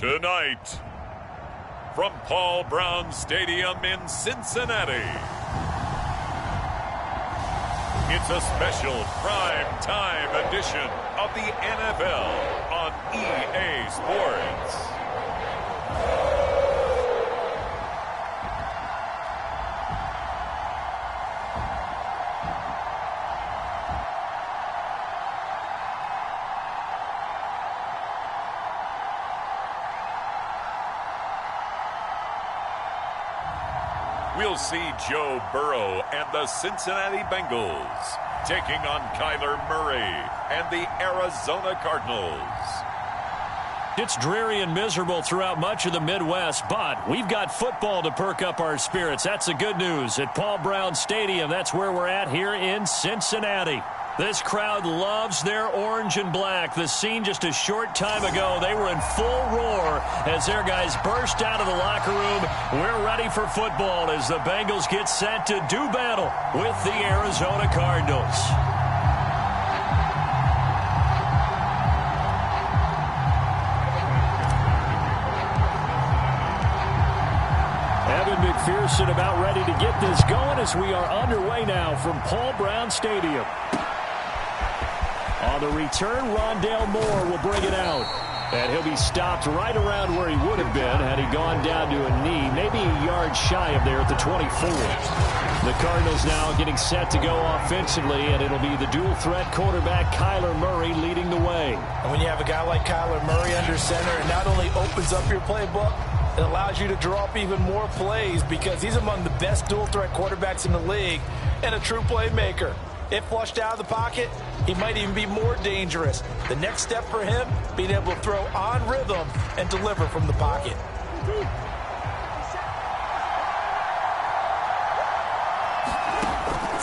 Tonight, from Paul Brown Stadium in Cincinnati, it's a special prime time edition of the NFL on EA Sports. We'll see Joe Burrow and the Cincinnati Bengals taking on Kyler Murray and the Arizona Cardinals. It's dreary and miserable throughout much of the Midwest, but we've got football to perk up our spirits. That's the good news. At Paul Brown Stadium, that's where we're at here in Cincinnati. This crowd loves their orange and black. The scene just a short time ago, they were in full roar as their guys burst out of the locker room. We're ready for football as the Bengals get set to do battle with the Arizona Cardinals. Evan McPherson about ready to get this going as we are underway now from Paul Brown Stadium. On the return, Rondale Moore will bring it out. And he'll be stopped right around where he would have been had he gone down to a knee, maybe a yard shy of there at the 24. The Cardinals now getting set to go offensively, and it'll be the dual-threat quarterback Kyler Murray leading the way. And when you have a guy like Kyler Murray under center, it not only opens up your playbook, it allows you to draw up even more plays because he's among the best dual-threat quarterbacks in the league and a true playmaker. If flushed out of the pocket, he might even be more dangerous. The next step for him, being able to throw on rhythm and deliver from the pocket.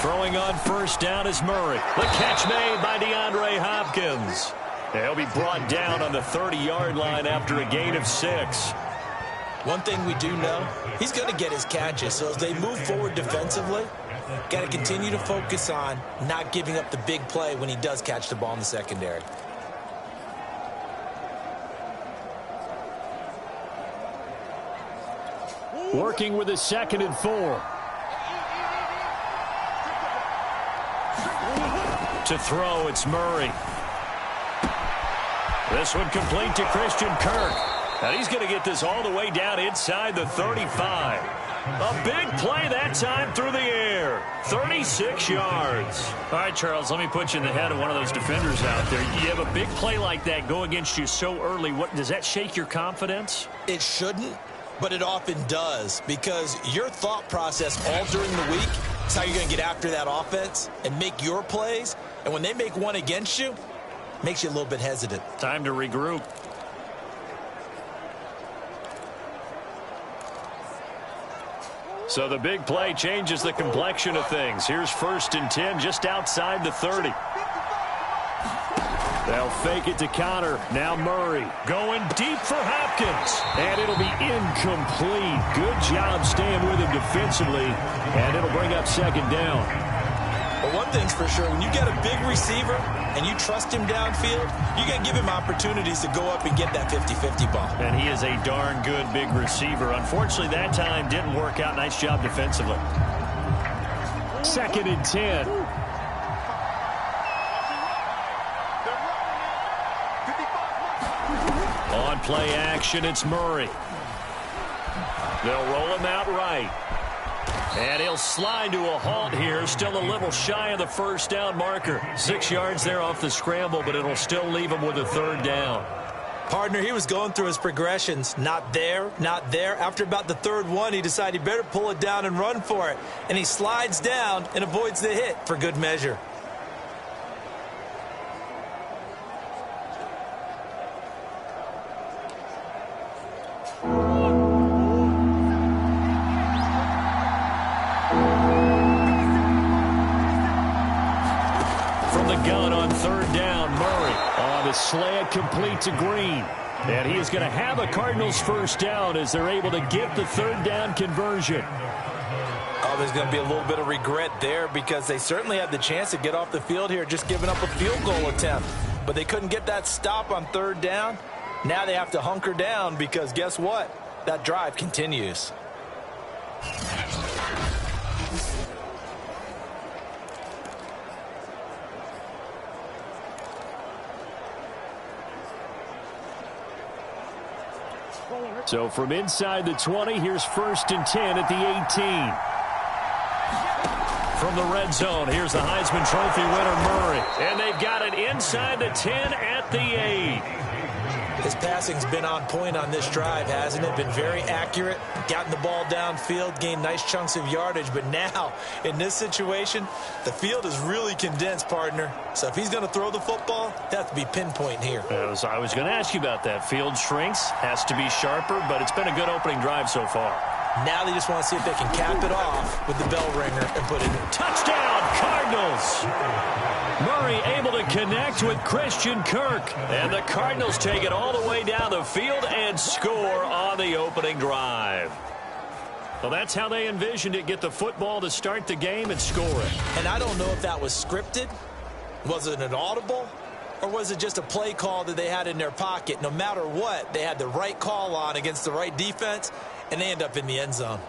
Throwing on first down is Murray. The catch made by DeAndre Hopkins. He'll be brought down on the 30-yard line after a gain of 6. One thing we do know, he's going to get his catches. So as they move forward defensively, got to continue to focus on not giving up the big play when he does catch the ball in the secondary. Working with a 2nd and 4. To throw, it's Murray. This one complete to Christian Kirk. And he's going to get this all the way down inside the 35. A big play that time through the air. 36 yards. All right, Charles, let me put you in the head of one of those defenders out there. You have a big play like that go against you so early. What does that shake your confidence? It shouldn't, but it often does because your thought process all during the week is how you're going to get after that offense and make your plays. And when they make one against you, it makes you a little bit hesitant. Time to regroup. So the big play changes the complexion of things. Here's 1st and 10 just outside the 30. They'll fake it to counter. Now Murray going deep for Hopkins. And it'll be incomplete. Good job staying with him defensively. And it'll bring up 2nd down. But one thing's for sure, when you get a big receiver and you trust him downfield, you got to give him opportunities to go up and get that 50-50 ball. And he is a darn good big receiver. Unfortunately, that time didn't work out. Nice job defensively. 2nd and 10. On play action, it's Murray. They'll roll him out right. And he'll slide to a halt here, still a little shy of the 1st down marker. 6 yards there off the scramble, but it'll still leave him with a 3rd down. Partner, he was going through his progressions. Not there, not there. After about the 3rd one, he decided he better pull it down and run for it. And he slides down and avoids the hit for good measure. Slant complete to Green. And he is going to have a Cardinals 1st down as they're able to get the 3rd down conversion. Oh, there's going to be a little bit of regret there because they certainly had the chance to get off the field here just giving up a field goal attempt. But they couldn't get that stop on 3rd down. Now they have to hunker down because guess what? That drive continues. So from inside the 20, here's 1st and 10 at the 18. From the red zone, here's the Heisman Trophy winner, Murray. And they've got it inside the 10 at the 8. His passing's been on point on this drive, hasn't it? Been very accurate, gotten the ball downfield, gained nice chunks of yardage. But now, in this situation, the field is really condensed, partner. So if he's going to throw the football, it has to be pinpoint here. I was going to ask you about that. Field shrinks, has to be sharper, but it's been a good opening drive so far. Now they just want to see if they can cap it off with the bell ringer and put it in. Touchdown, Cardinals! Murray able to connect with Christian Kirk. And the Cardinals take it all the way down the field and score on the opening drive. Well, that's how they envisioned it. Get the football to start the game and score it. And I don't know if that was scripted. Was it an audible? Or was it just a play call that they had in their pocket? No matter what, they had the right call on against the right defense, and they end up in the end zone.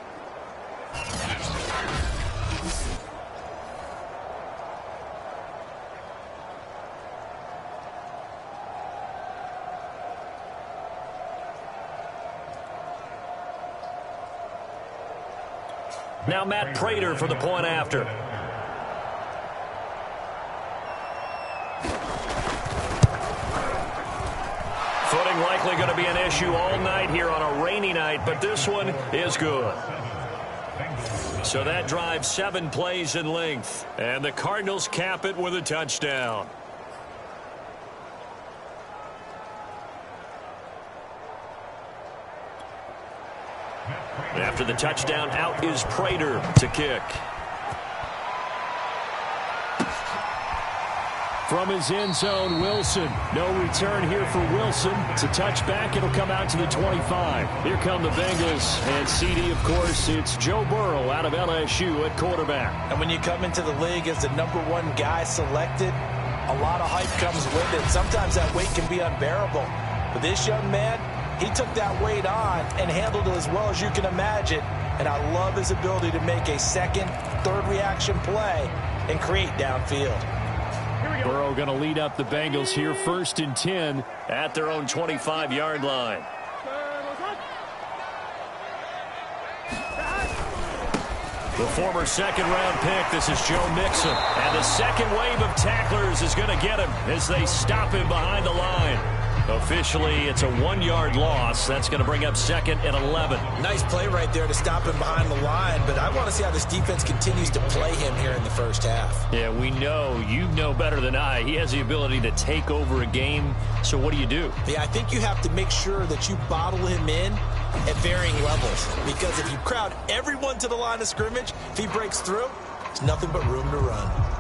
Now Matt Prater for the point after. Footing likely going to be an issue all night here on a rainy night, but this one is good. So that drives 7 plays in length, and the Cardinals cap it with a touchdown. After the touchdown, out is Prater to kick. From his end zone, Wilson. No return here for Wilson. It's a touchback. It'll come out to the 25. Here come the Bengals. And CD, of course, it's Joe Burrow out of LSU at quarterback. And when you come into the league as the #1 guy selected, a lot of hype comes with it. Sometimes that weight can be unbearable. But this young man, he took that weight on and handled it as well as you can imagine. And I love his ability to make a second, third reaction play and create downfield. Burrow going to lead up the Bengals here, 1st and 10 at their own 25-yard line. The former second-round pick, this is Joe Mixon. And the second wave of tacklers is going to get him as they stop him behind the line. Officially, it's a 1-yard loss. That's going to bring up 2nd and 11. Nice play right there to stop him behind the line, but I want to see how this defense continues to play him here in the first half. Yeah, we know. You know better than I. He has the ability to take over a game. So what do? Yeah, I think you have to make sure that you bottle him in at varying levels, because if you crowd everyone to the line of scrimmage, if he breaks through, there's nothing but room to run.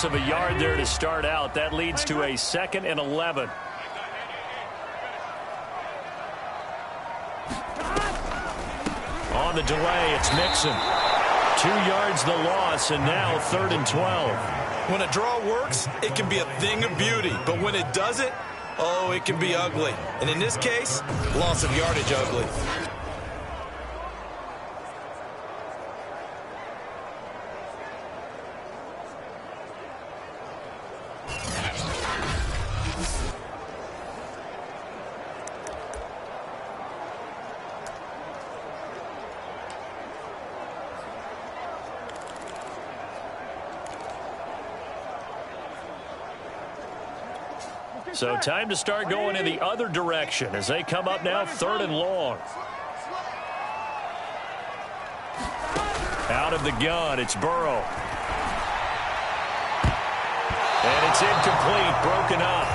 Of a yard there to start out. That leads to a 2nd and 11. On the delay, it's Mixon. 2 yards the loss, and now 3rd and 12. When a draw works, it can be a thing of beauty. But when it doesn't, oh, it can be ugly. And in this case, loss of yardage ugly. So time to start going in the other direction as they come up now 3rd and long. Out of the gun, it's Burrow. And it's incomplete, broken up.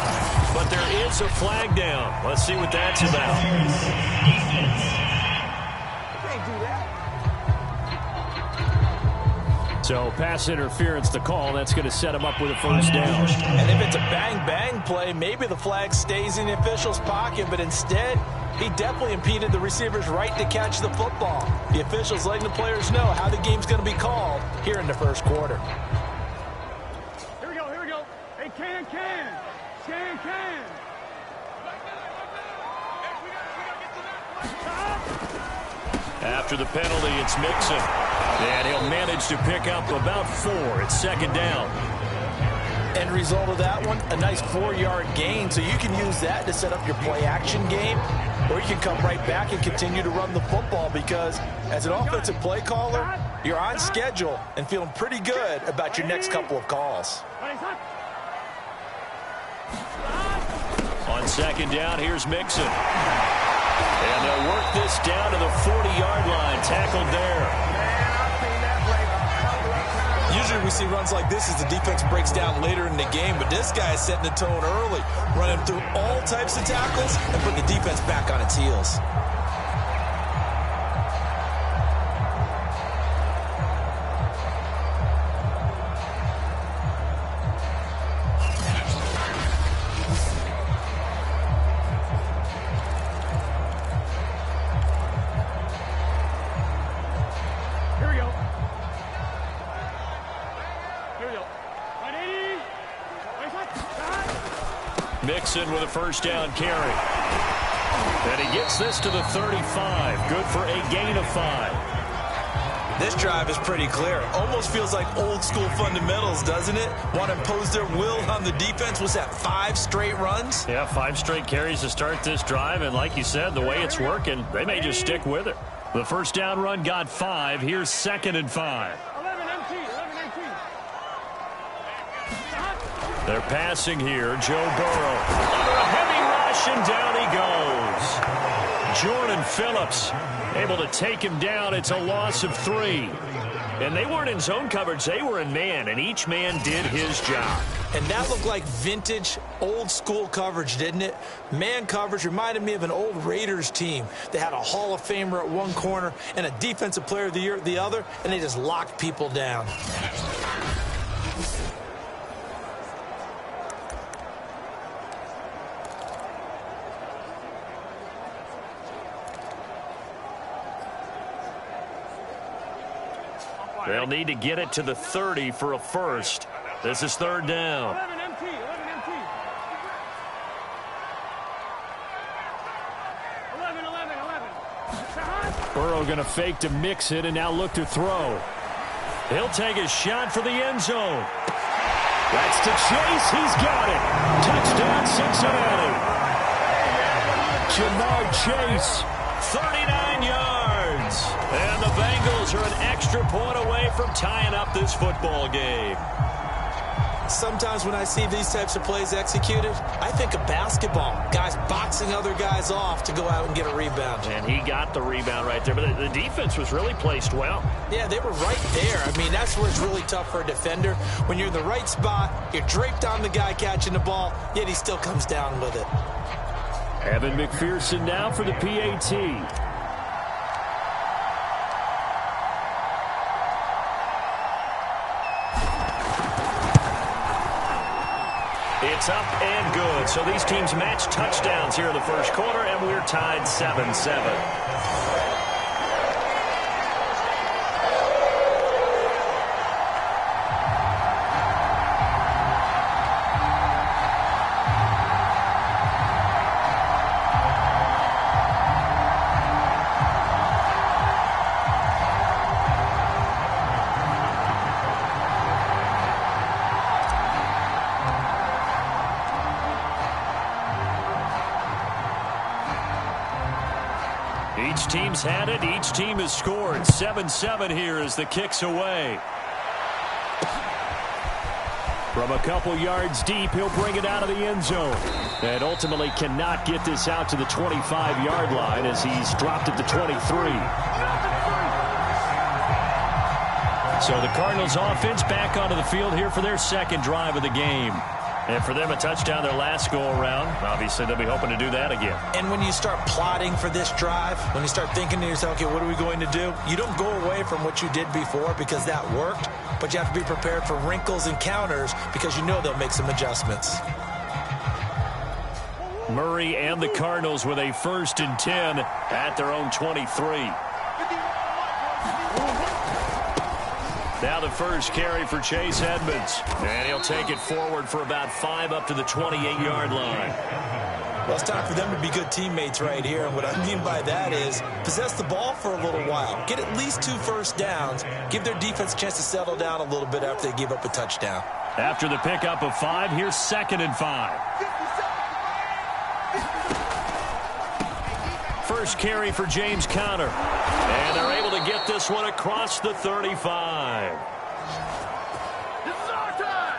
But there is a flag down. Let's see what that's about. So pass interference, the call. That's going to set him up with a first down. And if it's a bang-bang play, maybe the flag stays in the official's pocket, but instead, he definitely impeded the receiver's right to catch the football. The officials letting the players know how the game's going to be called here in the first quarter. Here we go. Hey, can. After the penalty, it's Mixon. And he'll manage to pick up about 4. It's second down. End result of that one, a nice 4-yard gain. So you can use that to set up your play-action game, or you can come right back and continue to run the football because as an offensive play caller, you're on schedule and feeling pretty good about your next couple of calls. On second down, here's Mixon. And they'll work this down to the 40-yard line. Tackled there. Usually we see runs like this as the defense breaks down later in the game, but this guy is setting the tone early, running through all types of tackles and putting the defense back on its heels. Mixon with a first down carry. And he gets this to the 35. Good for a gain of 5. This drive is pretty clear. Almost feels like old school fundamentals, doesn't it? Want to impose their will on the defense. Was that 5 straight runs? Yeah, 5 straight carries to start this drive. And like you said, the way it's working, they may just stick with it. The first down run got 5. Here's second and 5. They're passing here. Joe Burrow under a heavy rush, and down he goes. Jordan Phillips able to take him down. It's a loss of 3. And they weren't in zone coverage. They were in man, and each man did his job. And that looked like vintage, old-school coverage, didn't it? Man coverage reminded me of an old Raiders team. They had a Hall of Famer at one corner and a Defensive Player of the Year at the other, and they just locked people down. They'll need to get it to the 30 for a first. This is third down. Burrow going to fake to mix it and now look to throw. He'll take a shot for the end zone. That's to Chase. He's got it. Touchdown, Cincinnati. Jamar Chase, 39 yards. And the Bengals are an extra point away from tying up this football game. Sometimes when I see these types of plays executed, I think of basketball. Guys boxing other guys off to go out and get a rebound. And he got the rebound right there. But the defense was really placed well. Yeah, they were right there. I mean, that's where it's really tough for a defender. When you're in the right spot, you're draped on the guy catching the ball, yet he still comes down with it. Evan McPherson now for the PAT. It's up and good. So these teams match touchdowns here in the first quarter, and we're tied 7-7. Each team's had it. Each team has scored. 7-7 here as the kick's away. From a couple yards deep, he'll bring it out of the end zone. And ultimately cannot get this out to the 25-yard line as he's dropped it to 23. So the Cardinals offense back onto the field here for their second drive of the game. And for them, a touchdown their last go-around. Obviously, they'll be hoping to do that again. And when you start plotting for this drive, when you start thinking to yourself, okay, what are we going to do? You don't go away from what you did before because that worked, but you have to be prepared for wrinkles and counters because you know they'll make some adjustments. Murray and the Cardinals with a 1st and 10 at their own 23. Now the first carry for Chase Edmonds. And he'll take it forward for about 5 up to the 28-yard line. Well, it's time for them to be good teammates right here. And what I mean by that is possess the ball for a little while. Get at least 2 first downs. Give their defense a chance to settle down a little bit after they give up a touchdown. After the pickup of 5, here's 2nd and 5. First carry for James Conner. And they're able to get this one across the 35. This is our time.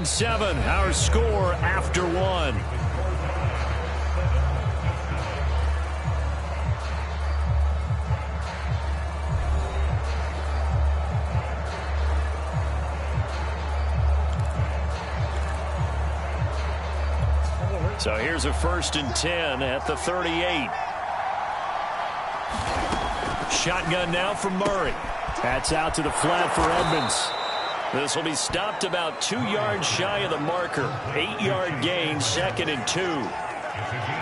Seven, our score after 1. So here's a 1st and 10 at the 38. Shotgun now from Murray. That's out to the flat for Edmonds. This will be stopped about 2 yards shy of the marker. 8-yard gain, 2nd and 2.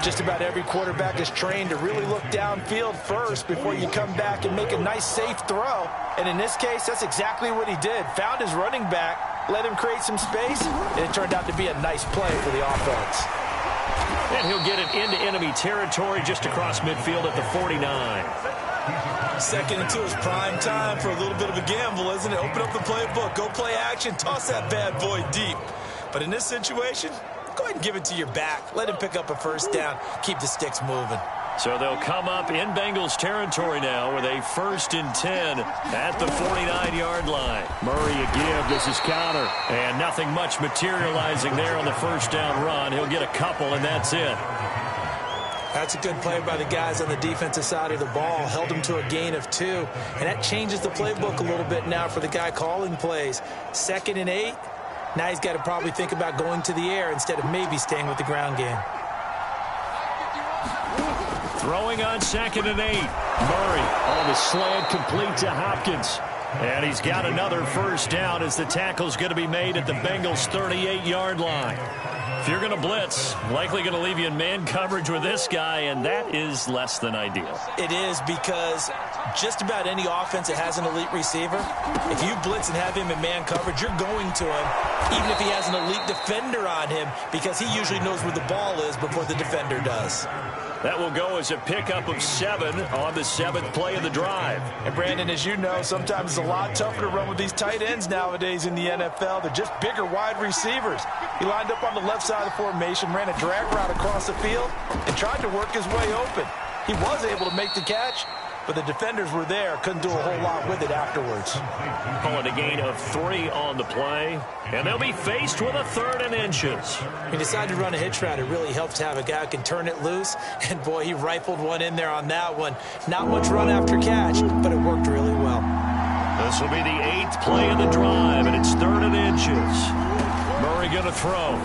Just about every quarterback is trained to really look downfield first before you come back and make a nice, safe throw. And in this case, that's exactly what he did. Found his running back, let him create some space, and it turned out to be a nice play for the offense. And he'll get it into enemy territory just across midfield at the 49. 2nd and 2 is prime time for a little bit of a gamble, isn't it? Open up the playbook, go play action, toss that bad boy deep. But in this situation, go ahead and give it to your back. Let him pick up a first down. Keep the sticks moving. So they'll come up in Bengals territory now with a 1st and 10 at the 49-yard line. Murray a give. This is Conner. And nothing much materializing there on the first down run. He'll get a couple, and that's it. That's a good play by the guys on the defensive side of the ball. Held him to a gain of 2. And that changes the playbook a little bit now for the guy calling plays. 2nd and 8. Now he's got to probably think about going to the air instead of maybe staying with the ground game. Throwing on 2nd and 8. Murray on the slant, complete to Hopkins. And he's got another first down as the tackle's going to be made at the Bengals' 38-yard line. If you're going to blitz, likely going to leave you in man coverage with this guy, and that is less than ideal. It is, because just about any offense that has an elite receiver, if you blitz and have him in man coverage, you're going to him, even if he has an elite defender on him, because he usually knows where the ball is before the defender does. That will go as a pickup of 7 on the 7th play of the drive. And Brandon, as you know, sometimes it's a lot tougher to run with these tight ends nowadays in the NFL. They're just bigger wide receivers. He lined up on the left side of the formation, ran a drag route across the field, and tried to work his way open. He was able to make the catch, but the defenders were there. Couldn't do a whole lot with it afterwards. Calling a gain of 3 on the play, and they'll be faced with a 3rd and inches. He decided to run a hitch route. It really helps to have a guy who can turn it loose, and boy, he rifled one in there on that one. Not much run after catch, but it worked really well. This will be the 8th play of the drive, and it's 3rd and inches. Murray going to throw.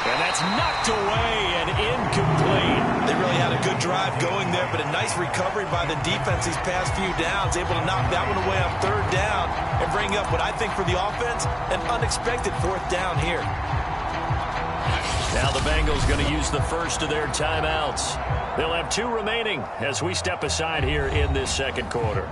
And that's knocked away and incomplete. They really had a good drive going there, but a nice recovery by the defense these past few downs, able to knock that one away on 3rd down and bring up what I think for the offense, an unexpected 4th down here. Now the Bengals going to use the first of their timeouts. They'll have 2 remaining as we step aside here in this 2nd quarter.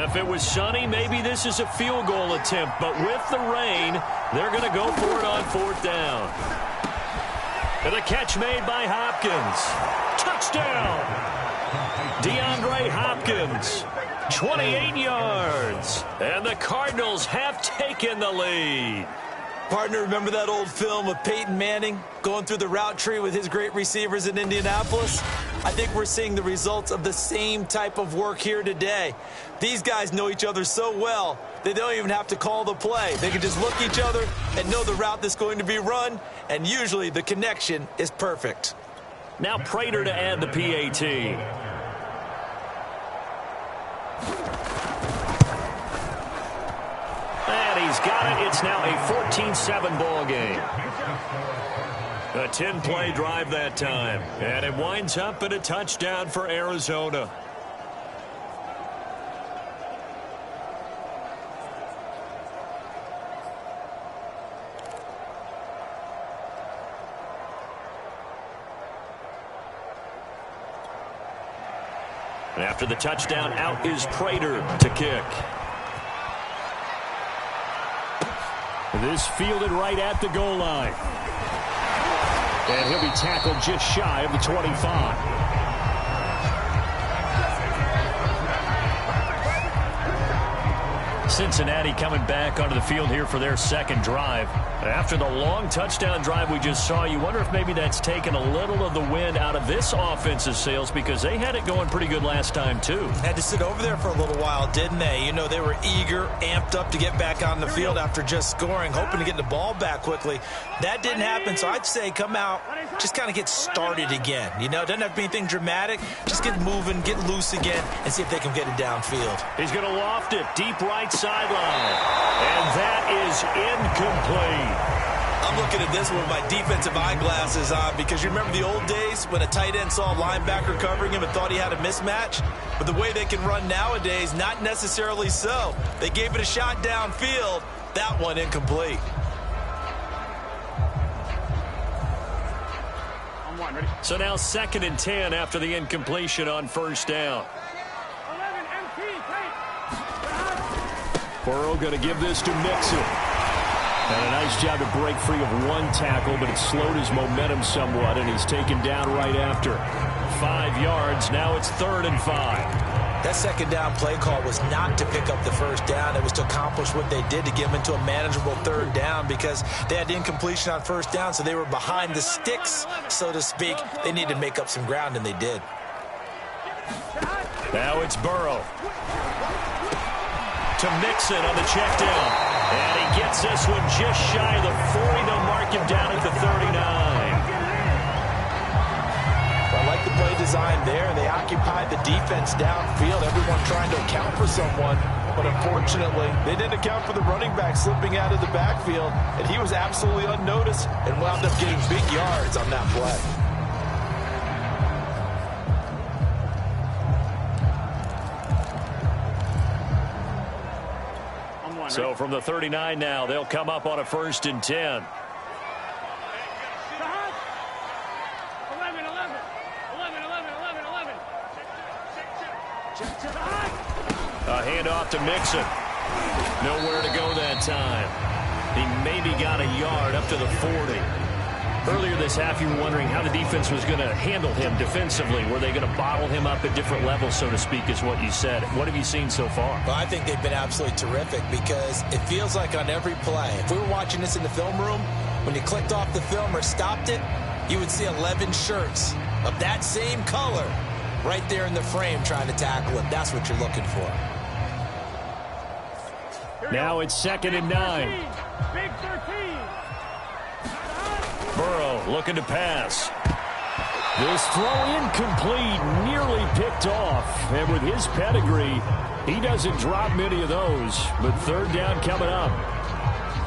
If it was sunny, maybe this is a field goal attempt, but with the rain, they're going to go for it on 4th down. And the catch made by Hopkins. Touchdown! DeAndre Hopkins 28 yards. And the Cardinals have taken the lead. Partner, remember that old film of Peyton Manning going through the route tree with his great receivers in Indianapolis? I think we're seeing the results of the same type of work here today. These guys know each other so well, they don't even have to call the play. They can just look each other and know the route that's going to be run, and usually the connection is perfect. Now Prater to add the PAT. And he's got it. It's now a 14-7 ball game. A 10-play drive that time. And it winds up in a touchdown for Arizona. And after the touchdown, out is Prater to kick. This fielded right at the goal line. And he'll be tackled just shy of the 25. Cincinnati coming back onto the field here for their second drive. After the long touchdown drive we just saw, you wonder if maybe that's taken a little of the wind out of this offensive sails, because they had it going pretty good last time too. Had to sit over there for a little while, didn't they? You know, they were eager, amped up to get back on the field after just scoring, hoping to get the ball back quickly. That didn't happen, so I'd say come out, just kind of get started again. You know, doesn't have to be anything dramatic. Just get moving, get loose again, and see if they can get it downfield. He's going to loft it deep right sideline. And that is incomplete. I'm looking at this with my defensive eyeglasses on, because you remember the old days when a tight end saw a linebacker covering him and thought he had a mismatch? But the way they can run nowadays, not necessarily so. They gave it a shot downfield. That one incomplete. So now 2nd and 10 after the incompletion on first down. Burrow going to give this to Mixon. And a nice job to break free of one tackle, but it slowed his momentum somewhat, and he's taken down right after. 5 yards. Now it's 3rd and 5. That second down play call was not to pick up the first down. It was to accomplish what they did, to get them into a manageable 3rd down, because they had incompletion on first down, so they were behind the sticks, so to speak. They needed to make up some ground, and they did. Now it's Burrow to Mixon on the check down. And he gets this one just shy of the 40. They'll mark him down at the 39. I like the play design there. They occupied the defense downfield, everyone trying to account for someone. But unfortunately, they didn't account for the running back slipping out of the backfield, and he was absolutely unnoticed and wound up getting big yards on that play. So from the 39 now, they'll come up on a 1st and 10. 11, 11, 11, 11. A handoff to Mixon. Nowhere to go that time. He maybe got a yard up to the 40. Earlier this half, you were wondering how the defense was going to handle him defensively. Were they going to bottle him up at different levels, so to speak, is what you said. What have you seen so far? Well, I think they've been absolutely terrific, because it feels like on every play, if we were watching this in the film room, when you clicked off the film or stopped it, you would see 11 shirts of that same color right there in the frame trying to tackle it. That's what you're looking for. Now it's 2nd and 9. Big 13. Burrow looking to pass. This throw incomplete, nearly picked off. And with his pedigree, he doesn't drop many of those. But 3rd down coming up.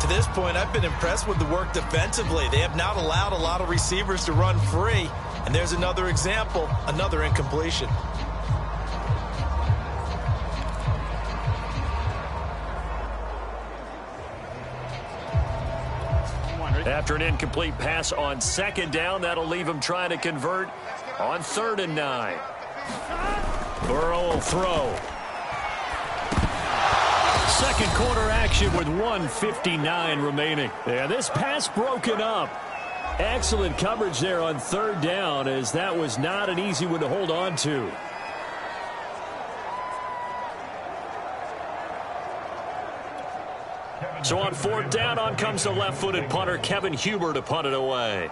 To this point, I've been impressed with the work defensively. They have not allowed a lot of receivers to run free. And there's another example, another incompletion. After an incomplete pass on 2nd down, that'll leave him trying to convert on 3rd and 9. Burrow will throw. 2nd quarter action with 1:59 remaining. Yeah, this pass broken up. Excellent coverage there on 3rd down, as that was not an easy one to hold on to. So on 4th down, on comes the left-footed punter, Kevin Huber, to punt it away.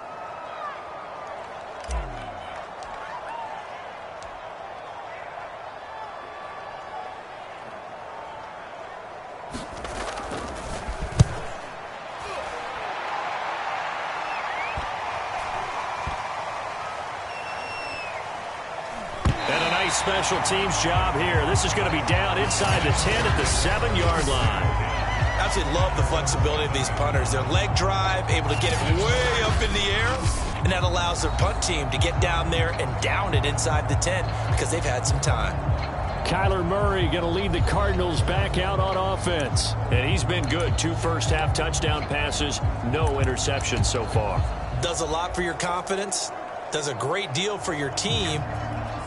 Special teams job here. This is going to be down inside the 10 at the 7-yard line. I absolutely love the flexibility of these punters. Their leg drive, able to get it way up in the air, and that allows their punt team to get down there and down it inside the 10 because they've had some time. Kyler Murray going to lead the Cardinals back out on offense. And he's been good. 2 first-half touchdown passes, no interceptions so far. Does a lot for your confidence, does a great deal for your team,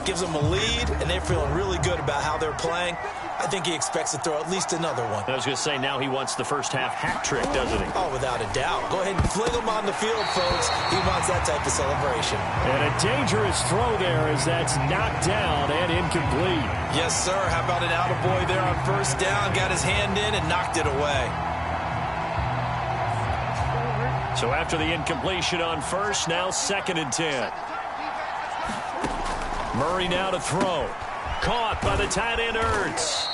gives them a lead, and they're feeling really good about how they're playing. I think he expects to throw at least another one. I was going to say, now he wants the first-half hat trick, doesn't he? Oh, without a doubt. Go ahead and fling him on the field, folks. He wants that type of celebration. And a dangerous throw there as that's knocked down and incomplete. Yes, sir. How about an attaboy there on first down? Got his hand in and knocked it away. So after the incompletion on first, now 2nd and 10. Murray now to throw. Caught by the tight end, Ertz.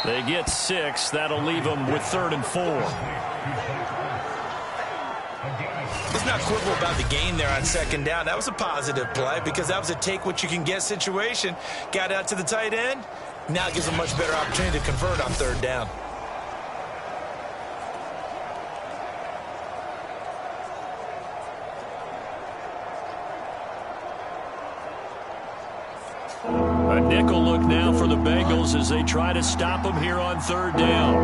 They get 6. That'll leave them with 3rd and 4. Let's not quibble about the gain there on 2nd down. That was a positive play because that was a take-what-you-can-get situation. Got out to the tight end. Now it gives them a much better opportunity to convert on 3rd down. A nickel look now for the Bengals as they try to stop them here on 3rd down.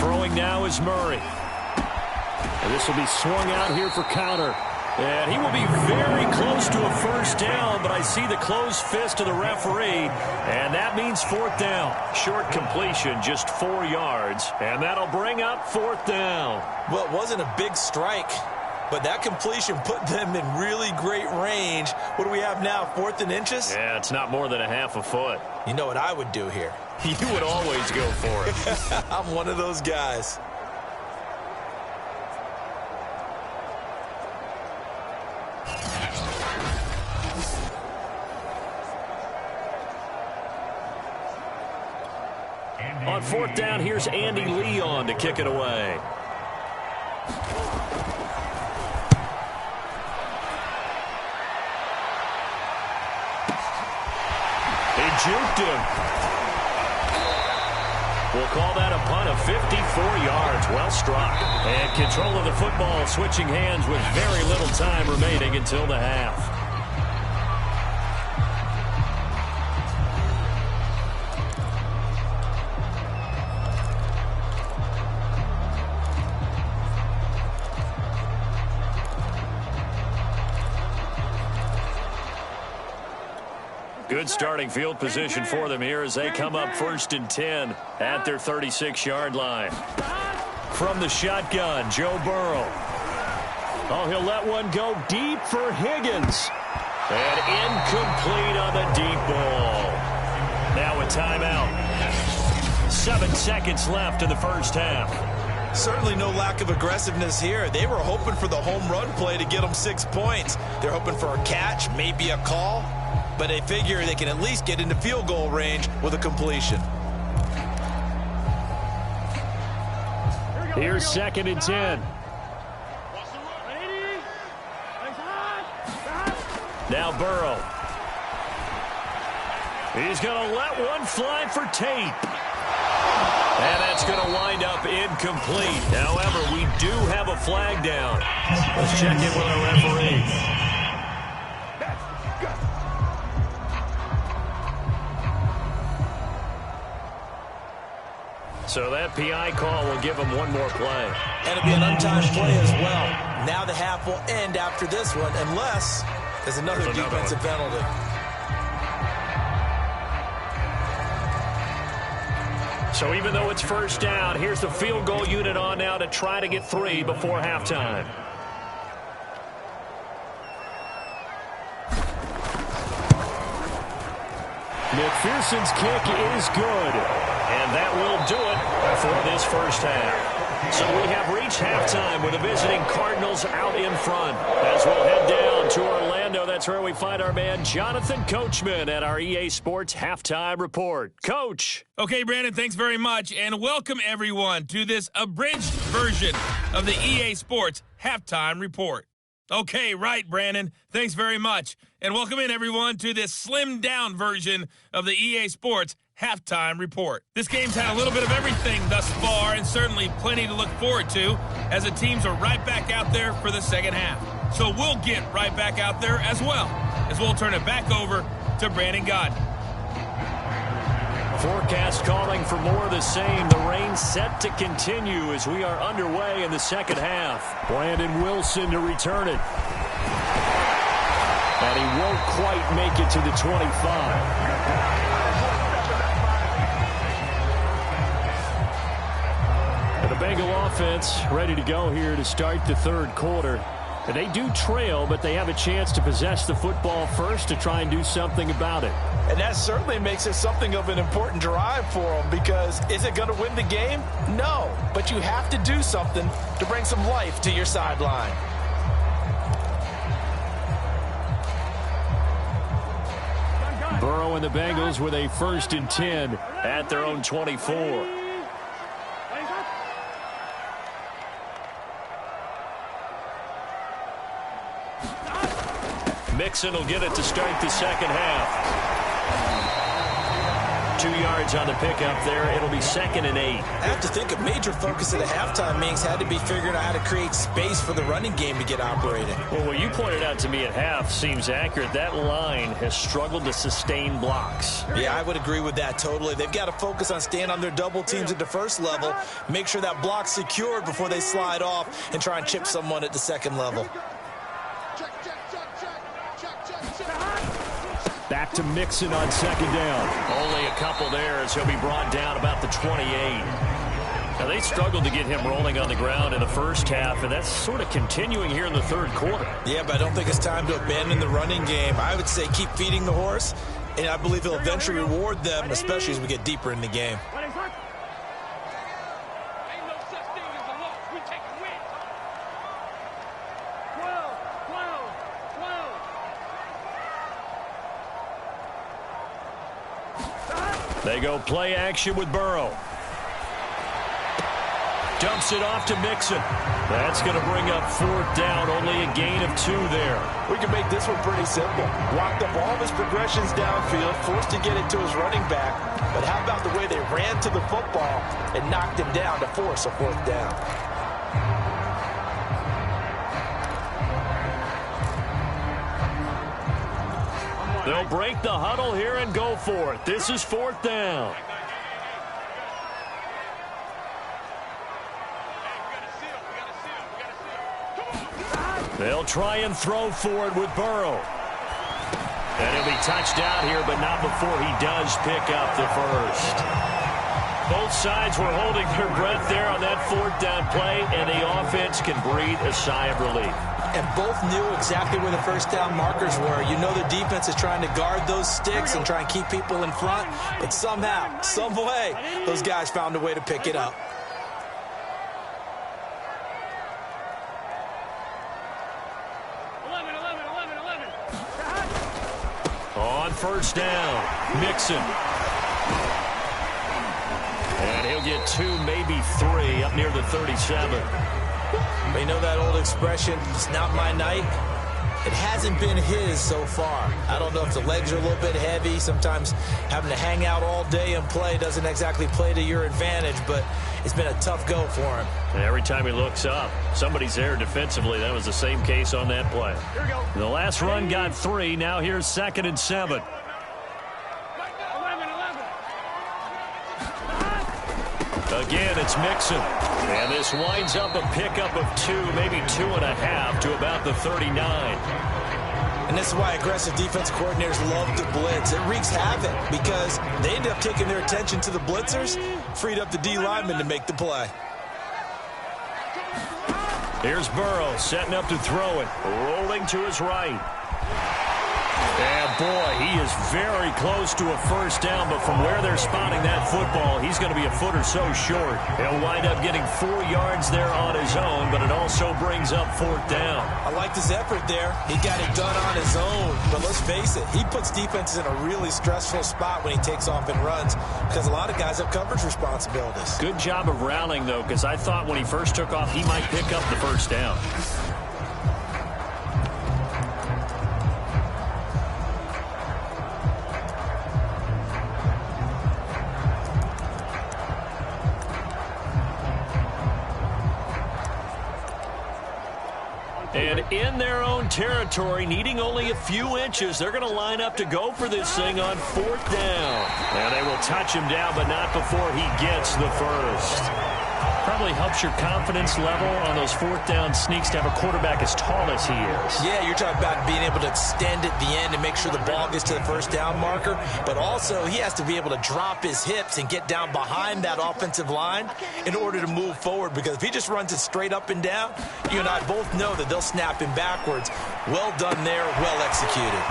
Throwing now is Murray. And this will be swung out here for counter. And he will be very close to a first down, but I see the closed fist of the referee, and that means 4th down. Short completion, just 4 yards, and that'll bring up 4th down. Well, it wasn't a big strike, but that completion put them in really great range. What do we have now, 4th and inches? Yeah, it's not more than a half a foot. You know what I would do here? You would always go for it. I'm one of those guys. On 4th down, here's Andy Leon to kick it away. He juked him. We'll call that a punt of 54 yards. Well struck. And control of the football switching hands with very little time remaining until the half. Good starting field position for them here as they come up 1st and 10 at their 36-yard line. From the shotgun, Joe Burrow. Oh, he'll let one go deep for Higgins. And incomplete on the deep ball. Now a timeout. 7 seconds left in the first half. Certainly no lack of aggressiveness here. They were hoping for the home run play to get them 6 points. They're hoping for a catch, maybe a call. But they figure they can at least get into field goal range with a completion. Here's 2nd and 10. Now Burrow. He's going to let one fly for Tate. And that's going to wind up incomplete. However, we do have a flag down. Let's check in with our referee. So that PI call will give him one more play. And it'll be an untimed play as well. Now the half will end after this one, unless there's another defensive penalty. So even though it's 1st down, here's the field goal unit on now to try to get 3 before halftime. McPherson's kick is good. And that will do it for this first half. So we have reached halftime with the visiting Cardinals out in front. As we'll head down to Orlando, that's where we find our man Jonathan Coachman at our EA Sports Halftime Report. Coach. Okay, Brandon, thanks very much. And welcome, everyone, to this abridged version of the EA Sports Halftime Report. Okay, right, Brandon. Thanks very much. And welcome in, everyone, to this slimmed-down version of the EA Sports Halftime Report. This game's had a little bit of everything thus far, and certainly plenty to look forward to, as the teams are right back out there for the second half. So we'll get right back out there as well, as we'll turn it back over to Brandon Godden. Forecast calling for more of the same. The rain set to continue as we are underway in the second half. Brandon Wilson to return it. And he won't quite make it to the 25. And the Bengal offense ready to go here to start the third quarter. And they do trail, but they have a chance to possess the football first to try and do something about it. And that certainly makes it something of an important drive for them, because is it going to win the game? No, but you have to do something to bring some life to your sideline. Burrow and the Bengals with a 1st and 10 at their own 24. Mixon will get it to start the second half. 2 yards on the pickup there. It'll be 2nd and 8. I have to think a major focus of the halftime meetings had to be figuring out how to create space for the running game to get operating. Well, what you pointed out to me at half seems accurate. That line has struggled to sustain blocks. Yeah, I would agree with that totally. They've got to focus on staying on their double teams at the first level, make sure that block's secured before they slide off and try and chip someone at the second level. Back to Mixon on 2nd down. Only a couple there as he'll be brought down about the 28. Now, they struggled to get him rolling on the ground in the first half, and that's sort of continuing here in the third quarter. Yeah, but I don't think it's time to abandon the running game. I would say keep feeding the horse, and I believe he'll eventually reward them, especially as we get deeper in the game. They go play action with Burrow. Dumps it off to Mixon. That's going to bring up 4th down. Only a gain of 2 there. We can make this one pretty simple. Blocked up all of his progressions downfield, forced to get it to his running back. But how about the way they ran to the football and knocked him down to force a 4th down? They'll break the huddle here and go for it. This is 4th down. They'll try and throw for it with Burrow. And he'll be touched out here, but not before he does pick up the first. Both sides were holding their breath there on that 4th down play, and the offense can breathe a sigh of relief. And both knew exactly where the first down markers were. You know the defense is trying to guard those sticks and try and keep people in front. But somehow, some way, those guys found a way to pick it up. On 1st down, Mixon. And he'll get 2, maybe 3, up near the 37. But you know that old expression, it's not my night? It hasn't been his so far. I don't know if the legs are a little bit heavy. Sometimes having to hang out all day and play doesn't exactly play to your advantage, but it's been a tough go for him. And every time he looks up, somebody's there defensively. That was the same case on that play. Here we go. The last run got 3. Now here's 2nd and 7. 11. Again, it's Mixon. And this winds up a pickup of 2, maybe 2.5 to about the 39. And this is why aggressive defense coordinators love to blitz. It wreaks havoc because they end up taking their attention to the blitzers, freed up the D lineman to make the play. Here's Burrow setting up to throw it, rolling to his right. And boy, he is very close to a first down, but from where they're spotting that football, he's going to be a foot or so short. He'll wind up getting 4 yards there on his own, but it also brings up 4th down. I liked his effort there. He got it done on his own, but let's face it, he puts defenses in a really stressful spot when he takes off and runs because a lot of guys have coverage responsibilities. Good job of rallying, though, because I thought when he first took off, he might pick up the first down. And in their own territory, needing only a few inches, they're going to line up to go for this thing on 4th down. And they will touch him down, but not before he gets the first. Probably helps your confidence level on those 4th down sneaks to have a quarterback as tall as he is. Yeah, you're talking about being able to extend at the end and make sure the ball gets to the first down marker. But also, he has to be able to drop his hips and get down behind that offensive line in order to move forward. Because if he just runs it straight up and down, you and I both know that they'll snap him backwards. Well done there, well executed.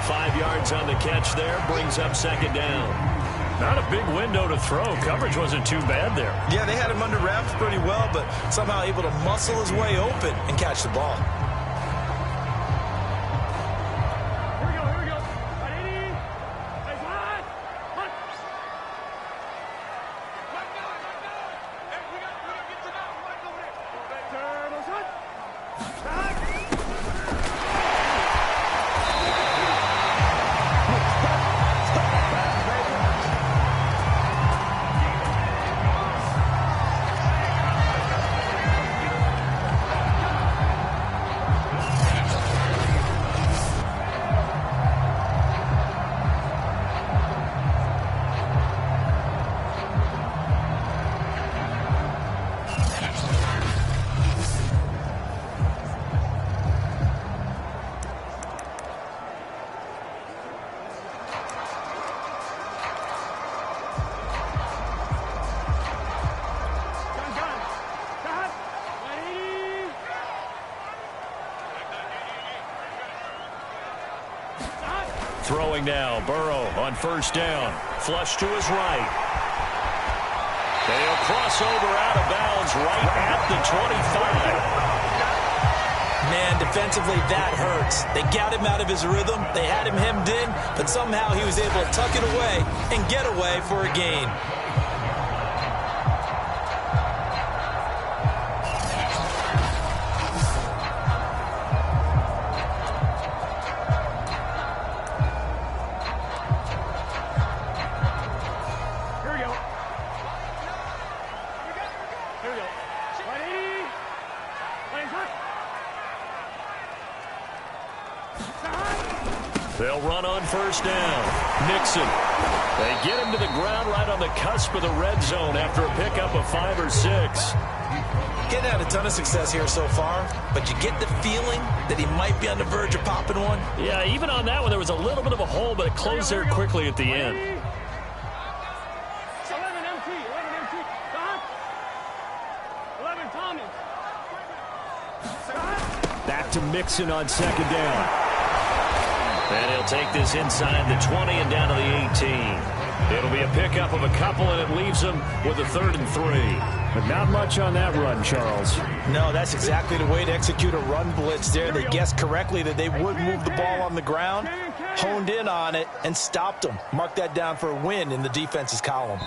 5 yards on the catch there, brings up 2nd down. Not a big window to throw. Coverage wasn't too bad there. Yeah, they had him under wraps pretty well, but somehow able to muscle his way open and catch the ball. Here we go, here we go. 180. Nice hot. Hot. Hey, we got to get to that right over there. Turbo shot. Shot. Throwing now, Burrow on 1st down. Flush to his right. They'll cross over out of bounds right at the 25. Man, defensively, that hurts. They got him out of his rhythm. They had him hemmed in, but somehow he was able to tuck it away and get away for a gain. They'll run on 1st down. Mixon. They get him to the ground right on the cusp of the red zone after a pickup of 5 or 6. Getting had a ton of success here so far, but you get the feeling that he might be on the verge of popping one. Yeah, even on that one, there was a little bit of a hole, but it closed there quickly at the end. 11 MT. 11 Tommy. Back to Mixon on 2nd down. And he'll take this inside the 20 and down to the 18. It'll be a pickup of a couple, and it leaves him with a 3rd and 3. But not much on that run, Charles. No, that's exactly the way to execute a run blitz there. They guessed correctly that they would move the ball on the ground, honed in on it, and stopped them. Mark that down for a win in the defense's column.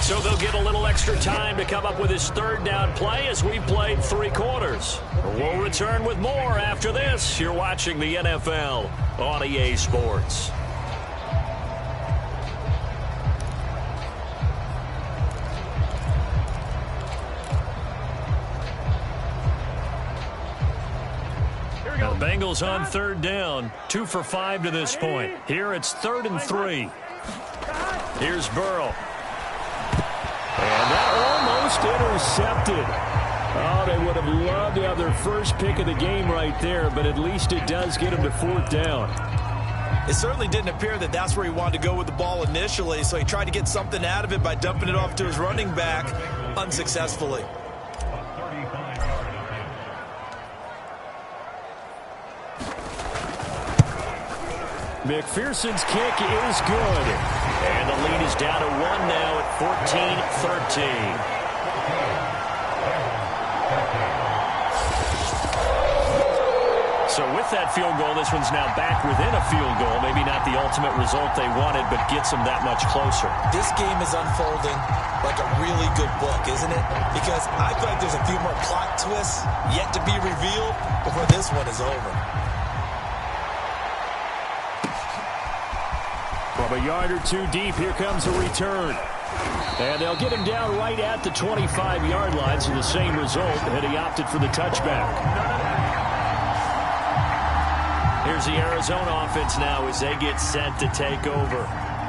So they'll get a little extra time to come up with his 3rd down play as we played 3 quarters. We'll return with more after this. You're watching the NFL on EA Sports. Now the Bengals on 3rd down, 2 for 5 to this point. Here it's 3rd and 3. Here's Burrow. And that almost intercepted. Oh, they would have loved to have their first pick of the game right there, but at least it does get them to 4th down. It certainly didn't appear that that's where he wanted to go with the ball initially, so he tried to get something out of it by dumping it off to his running back unsuccessfully. McPherson's kick is good. And the lead is down to 1 now at 14-13. So with that field goal, this one's now back within a field goal. Maybe not the ultimate result they wanted, but gets them that much closer. This game is unfolding like a really good book, isn't it? Because I feel like there's a few more plot twists yet to be revealed before this one is over. From a yard or two deep, here comes a return. And they'll get him down right at the 25-yard line, so the same result, had he opted for the touchback. Here's the Arizona offense now as they get set to take over.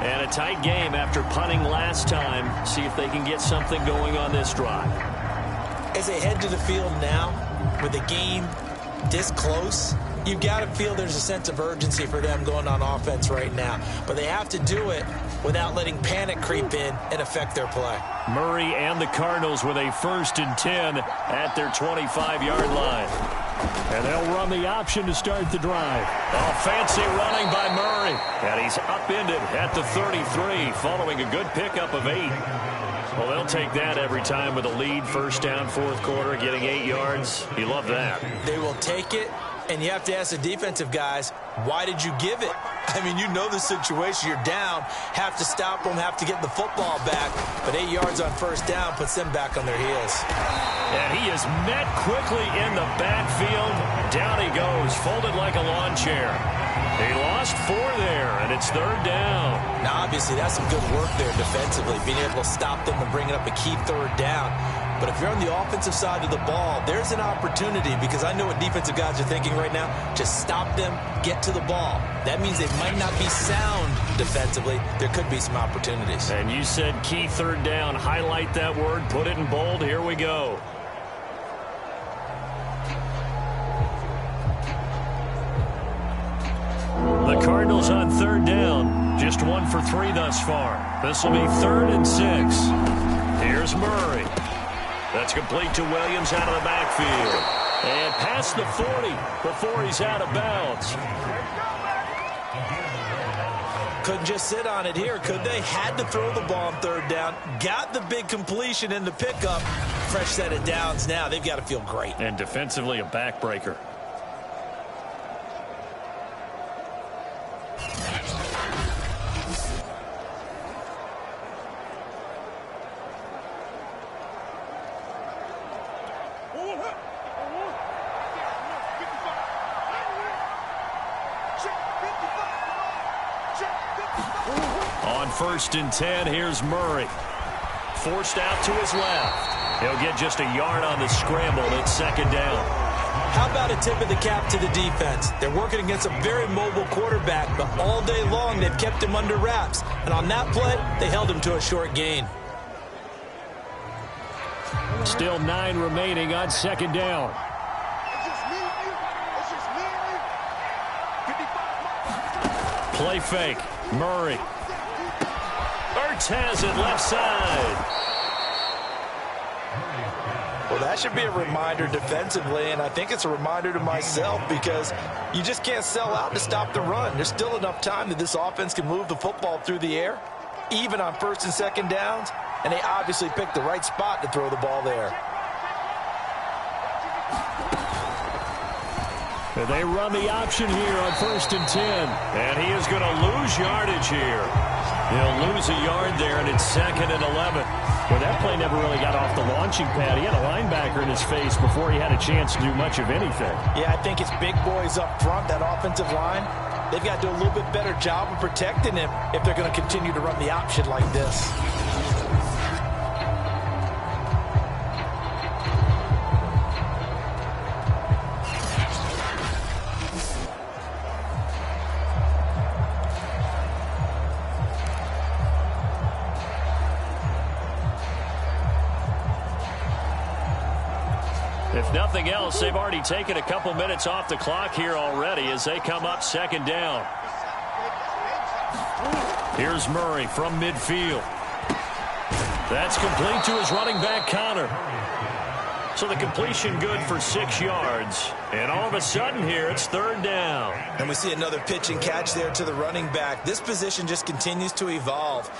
And a tight game after punting last time. See if they can get something going on this drive. As they head to the field now, with the game this close, you've got to feel there's a sense of urgency for them going on offense right now. But they have to do it without letting panic creep in and affect their play. Murray and the Cardinals with a 1st and 10 at their 25-yard line. And they'll run the option to start the drive. Oh, fancy running by Murray. And he's upended at the 33 following a good pickup of 8. Well, they'll take that every time with a lead. 1st down, 4th quarter, getting 8 yards. You love that. They will take it, and you have to ask the defensive guys, why did you give it? I mean, you know the situation. You're down, have to stop them, have to get the football back. But 8 yards on 1st down puts them back on their heels. And he is met quickly in the backfield. Down he goes, folded like a lawn chair. He lost 4 there, and it's 3rd down. Now, obviously, that's some good work there defensively, being able to stop them and bringing up a key 3rd down. But if you're on the offensive side of the ball, there's an opportunity, because I know what defensive guys are thinking right now. Just stop them, get to the ball. That means they might not be sound defensively. There could be some opportunities. And you said key 3rd down. Highlight that word, put it in bold. Here we go. The Cardinals on 3rd down. Just 1 for 3 thus far. This will be 3rd and 6. Here's Murray. That's complete to Williams out of the backfield. And past the 40 before he's out of bounds. Couldn't just sit on it here, could they? Had to throw the ball on 3rd down. Got the big completion in the pickup. Fresh set of downs now. They've got to feel great. And defensively, a backbreaker. On 1st and 10, here's Murray. Forced out to his left. He'll get just a yard on the scramble. It's 2nd down. How about a tip of the cap to the defense? They're working against a very mobile quarterback, but all day long they've kept him under wraps. And on that play, they held him to a short gain. Still 9 remaining on 2nd down. Play fake. Murray. Ertz has it left side. Well, that should be a reminder defensively, and I think it's a reminder to myself, because you just can't sell out to stop the run. There's still enough time that this offense can move the football through the air, even on 1st and 2nd downs, and they obviously picked the right spot to throw the ball there. They run the option here on 1st and 10. And he is going to lose yardage here. He'll lose a yard there, and it's 2nd and 11. Well, that play never really got off the launching pad. He had a linebacker in his face before he had a chance to do much of anything. Yeah, I think it's big boys up front, that offensive line. They've got to do a little bit better job of protecting him if they're going to continue to run the option like this. If nothing else, they've already taken a couple minutes off the clock here already as they come up 2nd down. Here's Murray from midfield. That's complete to his running back, Connor. So the completion good for 6 yards. And all of a sudden here, it's 3rd down. And we see another pitch and catch there to the running back. This position just continues to evolve.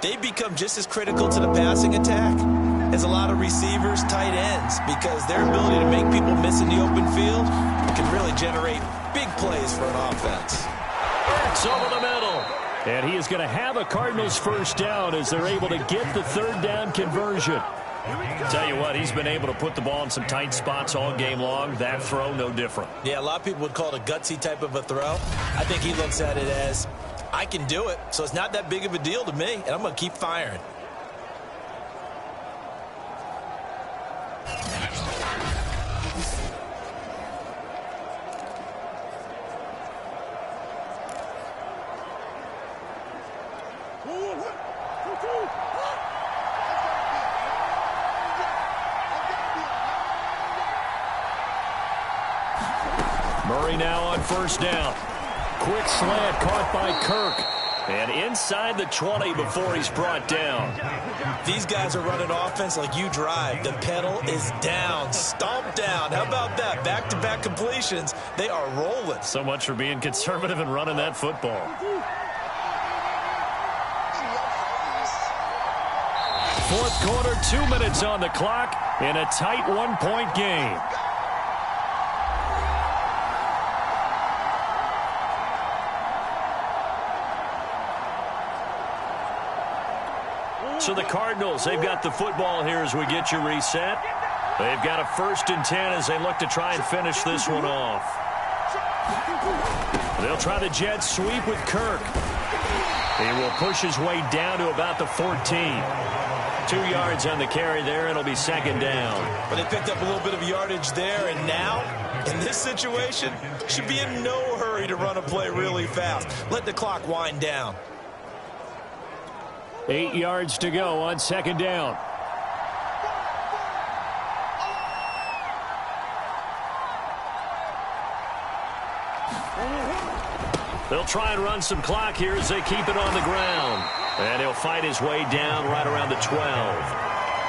They become just as critical to the passing attack as a lot of receivers, tight ends, because their ability to make people miss in the open field can really generate big plays for an offense. It's over the middle. And he is going to have a Cardinals 1st down as they're able to get the 3rd down conversion. Tell you what, he's been able to put the ball in some tight spots all game long. That throw, no different. Yeah, a lot of people would call it a gutsy type of a throw. I think he looks at it as, I can do it, so it's not that big of a deal to me, and I'm going to keep firing. Murray now on 1st down. Quick slant caught by Kirk. And inside the 20 before he's brought down. These guys are running offense like you drive. The pedal is down, stomped down. How about that? Back-to-back completions. They are rolling. So much for being conservative and running that football. 4th quarter, 2 minutes on the clock in a tight 1-point game. So the Cardinals, they've got the football here as we get you reset. They've got a 1st and 10 as they look to try and finish this one off. They'll try the jet sweep with Kirk. He will push his way down to about the 14. 2 yards on the carry there, and it'll be 2nd down. But they picked up a little bit of yardage there, and now, in this situation, should be in no hurry to run a play really fast. Let the clock wind down. 8 yards to go on 2nd down. They'll try and run some clock here as they keep it on the ground. And he'll fight his way down right around the 12.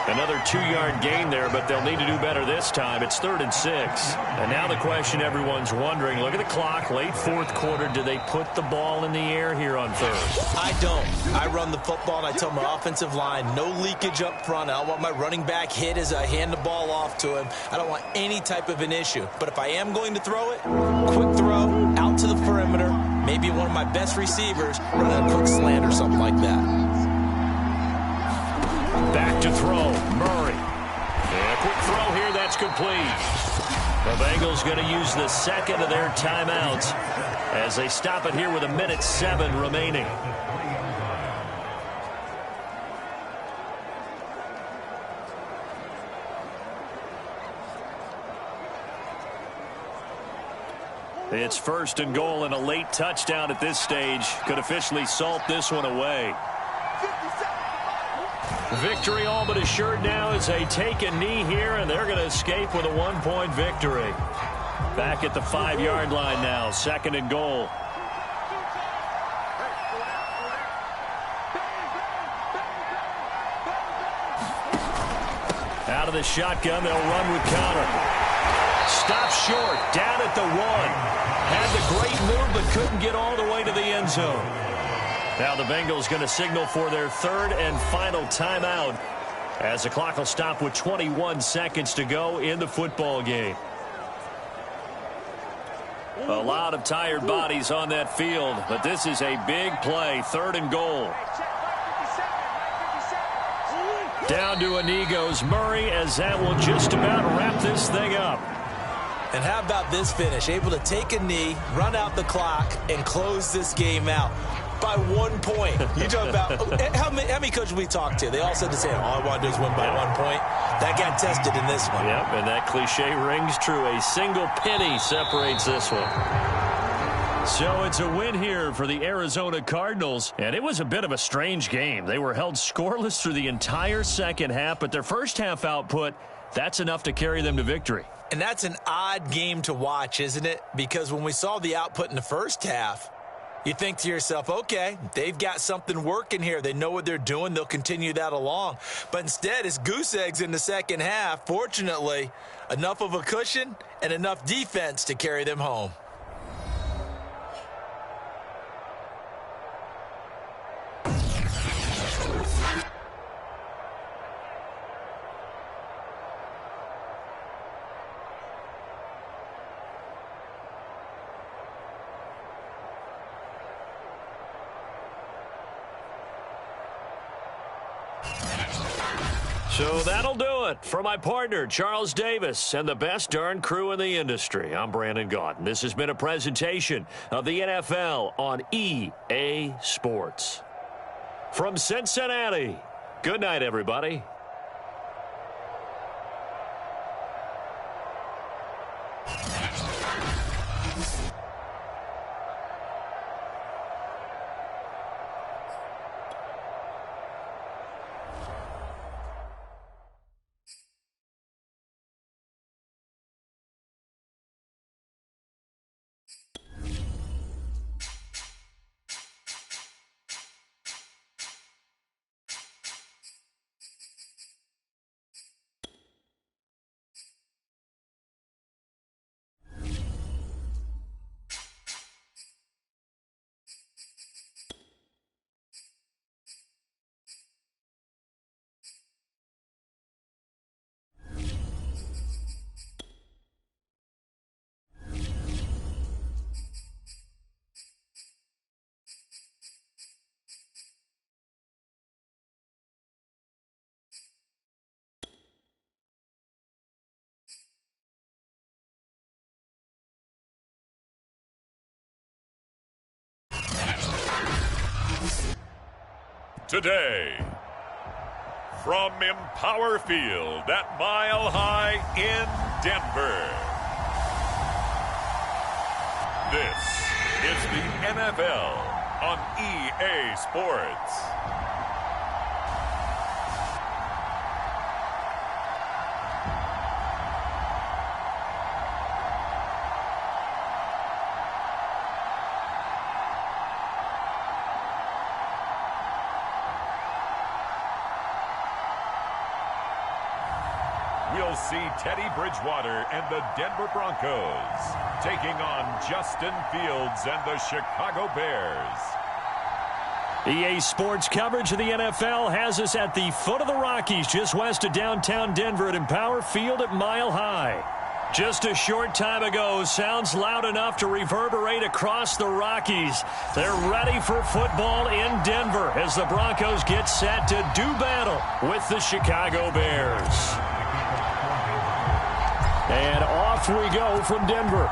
Another 2-yard gain there, but they'll need to do better this time. It's 3rd and 6. And now the question everyone's wondering, look at the clock, late 4th quarter. Do they put the ball in the air here on 3rd? I don't. I run the football, and I tell my offensive line, no leakage up front. I don't want my running back hit as I hand the ball off to him. I don't want any type of an issue. But if I am going to throw it, quick throw, out to the perimeter, maybe one of my best receivers running a quick slant or something like that. Back to throw, Murray. And a quick throw here, that's complete. The Bengals going to use the 2nd of their timeouts as they stop it here with 1:07 remaining. It's 1st and goal, and a late touchdown at this stage could officially salt this one away. Victory all but assured now as they take a knee here, and they're going to escape with a 1-point victory. Back at the 5-yard line now, 2nd and goal. Out of the shotgun, they'll run with Connor. Stop short, down at the 1. Had the great move, but couldn't get all the way to the end zone. Now the Bengals going to signal for their 3rd and final timeout as the clock will stop with 21 seconds to go in the football game. A lot of tired bodies on that field, but this is a big play, 3rd and goal. Down to a knee goes Murray as that will just about wrap this thing up. And how about this finish? Able to take a knee, run out the clock, and close this game out by 1 point. You talk about how many coaches we talked to? They all said the same. All I want to do is win by 1 point. That got tested in this one. Yep, and that cliche rings true. A single penny separates this one. So it's a win here for the Arizona Cardinals, and it was a bit of a strange game. They were held scoreless through the entire 2nd half, but their 1st half output, that's enough to carry them to victory. And that's an odd game to watch, isn't it? Because when we saw the output in the 1st half, You think to yourself, okay, they've got something working here. They know what they're doing. They'll continue that along. But instead, it's goose eggs in the second half. Fortunately, enough of a cushion and enough defense to carry them home. So that'll do it for my partner, Charles Davis, and the best darn crew in the industry. I'm Brandon Gaudin. This has been a presentation of the NFL on EA Sports. From Cincinnati, good night, everybody. Today, from Empower Field at Mile High in Denver, this is the NFL on EA Sports. We'll see Teddy Bridgewater and the Denver Broncos taking on Justin Fields and the Chicago Bears. EA Sports coverage of the NFL has us at the foot of the Rockies, just west of downtown Denver at Empower Field at Mile High. Just a short time ago, sounds loud enough to reverberate across the Rockies. They're ready for football in Denver as the Broncos get set to do battle with the Chicago Bears. And off we go from Denver.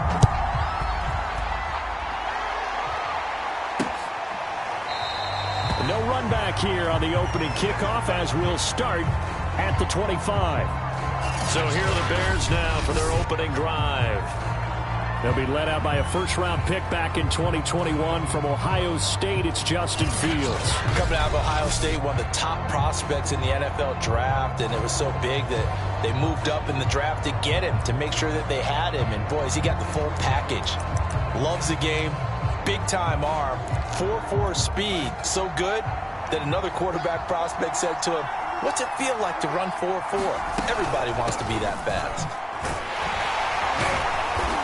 No run back here on the opening kickoff as we'll start at the 25. So here are the Bears now for their opening drive. They'll be led out by a first-round pick back in 2021 from Ohio State. It's Justin Fields. Coming out of Ohio State, one of the top prospects in the NFL draft, and it was so big that they moved up in the draft to get him, to make sure that they had him. And, boys, he got the full package. Loves the game, big-time arm, 4.4 speed, so good that another quarterback prospect said to him, "What's it feel like to run 4.4? Everybody wants to be that fast."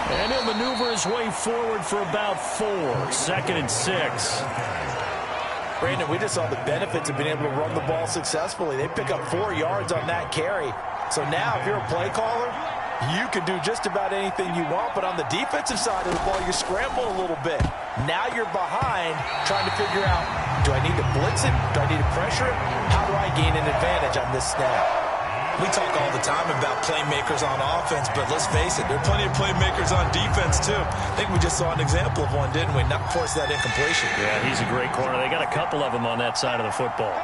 And he'll maneuver his way forward for about 4. 2nd and 6. Brandon, we just saw the benefits of being able to run the ball successfully. They pick up 4 yards on that carry. So now, if you're a play caller, you can do just about anything you want. But on the defensive side of the ball, you're scrambling a little bit. Now you're behind, trying to figure out, do I need to blitz him? Do I need to pressure him? How do I gain an advantage on this snap? We talk all the time about playmakers on offense, but let's face it, there are plenty of playmakers on defense, too. I think we just saw an example of one, didn't we? Not force that incompletion. Yeah, he's a great corner. They got a couple of them on that side of the football.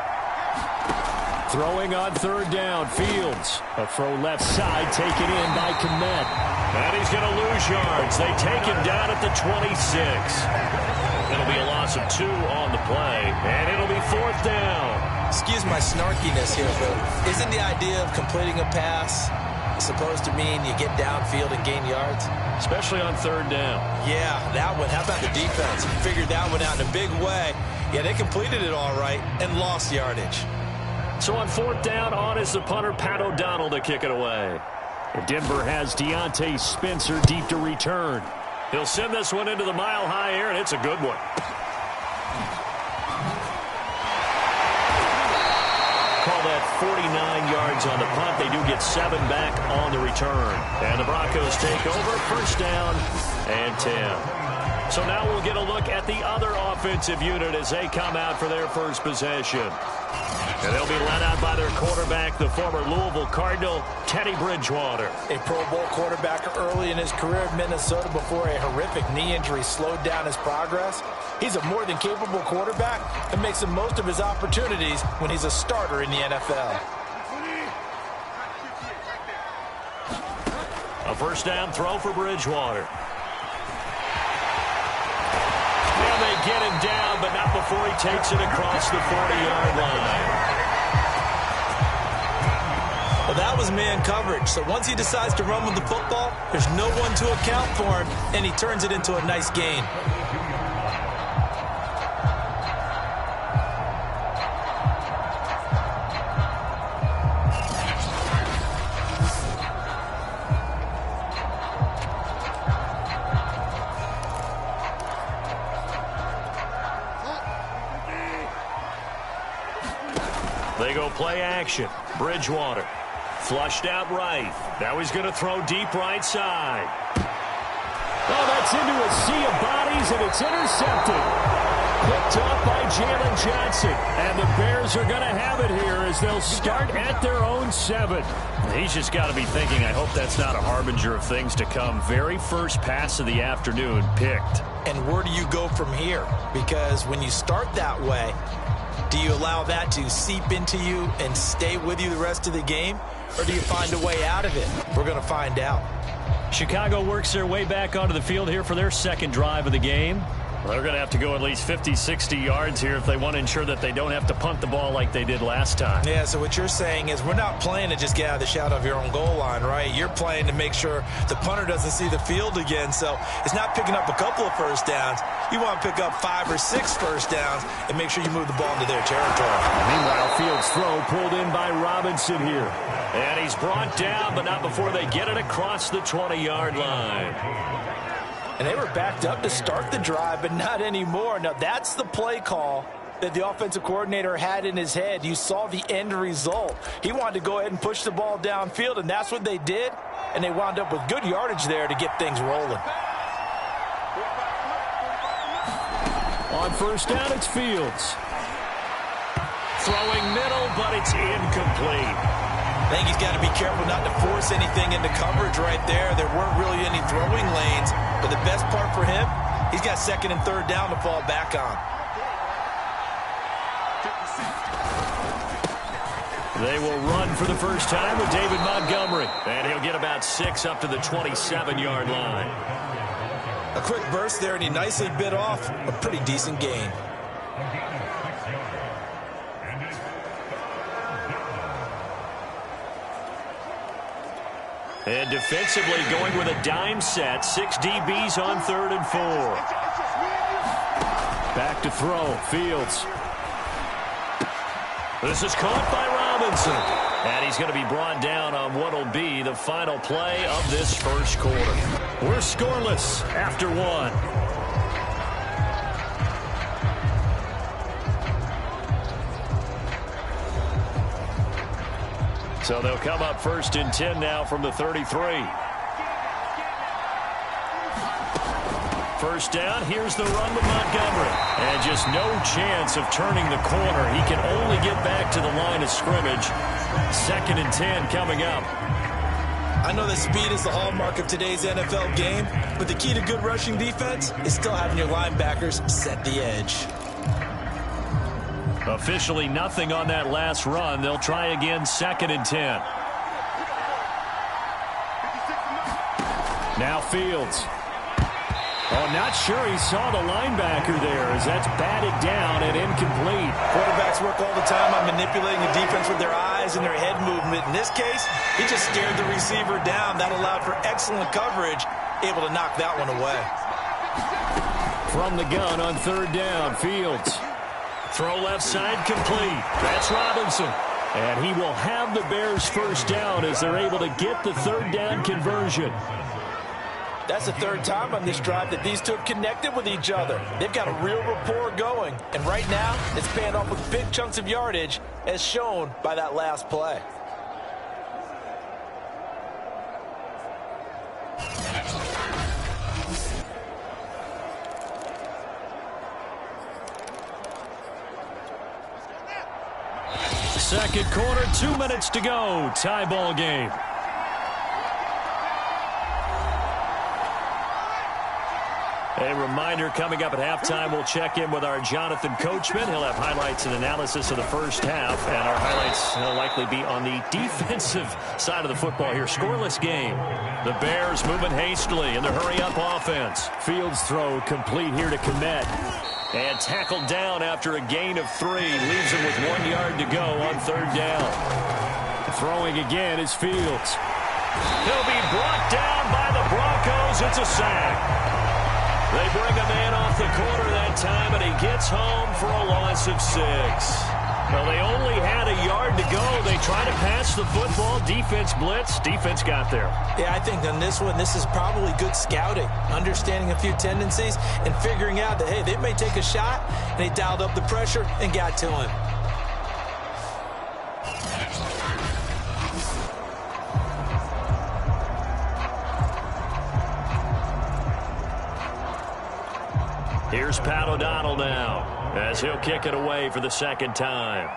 Throwing on 3rd down, Fields. A throw left side, taken in by Kmet. And he's going to lose yards. They take him down at the 26. It'll be a loss of 2 on the play, and it'll be 4th down. Excuse my snarkiness here, but isn't the idea of completing a pass supposed to mean you get downfield and gain yards? especially on third down. Yeah, that one. How about the defense? Figured that one out in a big way. Yeah, they completed it all right and lost yardage. So on fourth down, on is the punter, Pat O'Donnell, to kick it away. And Denver has Deontay Spencer deep to return. He'll send this one into the mile-high air, and it's a good one. Call that 49 yards on the punt. They do get 7 back on the return. And the Broncos take over, first down and 10. So now we'll get a look at the other offensive unit as they come out for their first possession. And they'll be led out by their quarterback, the former Louisville Cardinal, Teddy Bridgewater. A Pro Bowl quarterback early in his career in Minnesota before a horrific knee injury slowed down his progress. He's a more than capable quarterback and makes the most of his opportunities when he's a starter in the NFL. A first down throw for Bridgewater. And they get him down, but not before he takes it across the 40-yard line. Well, that was man coverage. So once he decides to run with the football, there's no one to account for him, and he turns it into a nice gain. They go play action. Bridgewater. Flushed out right. Now he's going to throw deep right side. Oh, that's into a sea of bodies, and it's intercepted. Picked off by Jalen Johnson. And the Bears are going to have it here as they'll start at their own 7. He's just got to be thinking, I hope that's not a harbinger of things to come. Very first pass of the afternoon picked. And where do you go from here? Because when you start that way, do you allow that to seep into you and stay with you the rest of the game? Or do you find a way out of it? We're going to find out. Chicago works their way back onto the field here for their second drive of the game. Well, they're going to have to go at least 50, 60 yards here if they want to ensure that they don't have to punt the ball like they did last time. Yeah, so what you're saying is we're not playing to just get out of the shadow of your own goal line, right? You're playing to make sure the punter doesn't see the field again. So it's not picking up a couple of first downs. You want to pick up 5 or 6 first downs and make sure you move the ball into their territory. Meanwhile, Fields' throw pulled in by Robinson here. And he's brought down, but not before they get it across the 20-yard line. And they were backed up to start the drive, but not anymore. Now, that's the play call that the offensive coordinator had in his head. You saw the end result. He wanted to go ahead and push the ball downfield, and that's what they did. And they wound up with good yardage there to get things rolling. On first down, it's Fields. Throwing middle, but it's incomplete. I think he's got to be careful not to force anything into coverage right there. There weren't really any throwing lanes. But the best part for him, he's got second and third down to fall back on. They will run for the first time with David Montgomery. And he'll get about 6 up to the 27-yard line. A quick burst there, and he nicely bit off a pretty decent gain. And defensively going with a dime set. 6 DBs on 3rd and 4. Back to throw. Fields. This is caught by Robinson. And he's going to be brought down on what will be the final play of this first quarter. We're scoreless after 1. So they'll come up 1st and 10 now from the 33. First down, here's the run with Montgomery. And just no chance of turning the corner. He can only get back to the line of scrimmage. 2nd and 10 coming up. I know that speed is the hallmark of today's NFL game, but the key to good rushing defense is still having your linebackers set the edge. Officially nothing on that last run. They'll try again 2nd and 10. Now Fields. Oh, not sure he saw the linebacker there as that's batted down and incomplete. Quarterbacks work all the time on manipulating the defense with their eyes and their head movement. In this case, he just stared the receiver down. That allowed for excellent coverage, able to knock that one away. From the gun on third down, Fields. Throw left side complete. That's Robinson. And he will have the Bears first down as they're able to get the third down conversion. That's the third time on this drive that these two have connected with each other. They've got a real rapport going. And right now, it's paying off with big chunks of yardage, as shown by that last play. Second quarter, 2 minutes to go. Tie ball game. A reminder, coming up at halftime, we'll check in with our Jonathan Coachman. He'll have highlights and analysis of the first half, and our highlights will likely be on the defensive side of the football here. Scoreless game. The Bears moving hastily in the hurry-up offense. Fields throw complete here to Kmet. And tackled down after a gain of 3. Leaves him with 1 yard to go on third down. Throwing again is Fields. He'll be brought down by the Broncos. It's a sack. They bring a man off the corner that time, and he gets home for a loss of 6. Well, they only had a yard to go. They try to pass the football. Defense blitz. Defense got there. Yeah, I think on this one, this is probably good scouting, understanding a few tendencies, and figuring out that, hey, they may take a shot, and they dialed up the pressure and got to him. Here's Pat O'Donnell now, as he'll kick it away for the second time.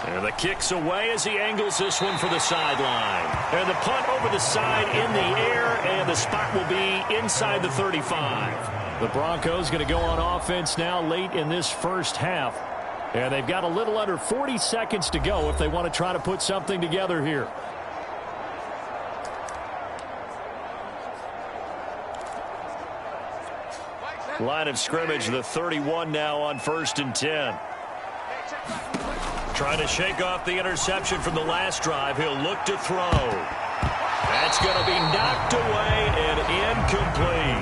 And the kick's away as he angles this one for the sideline. And the punt over the side in the air, and the spot will be inside the 35. The Broncos going to go on offense now late in this first half. And they've got a little under 40 seconds to go if they want to try to put something together here. Line of scrimmage, the 31 now on 1st and 10. Trying to shake off the interception from the last drive. He'll look to throw. That's going to be knocked away and incomplete.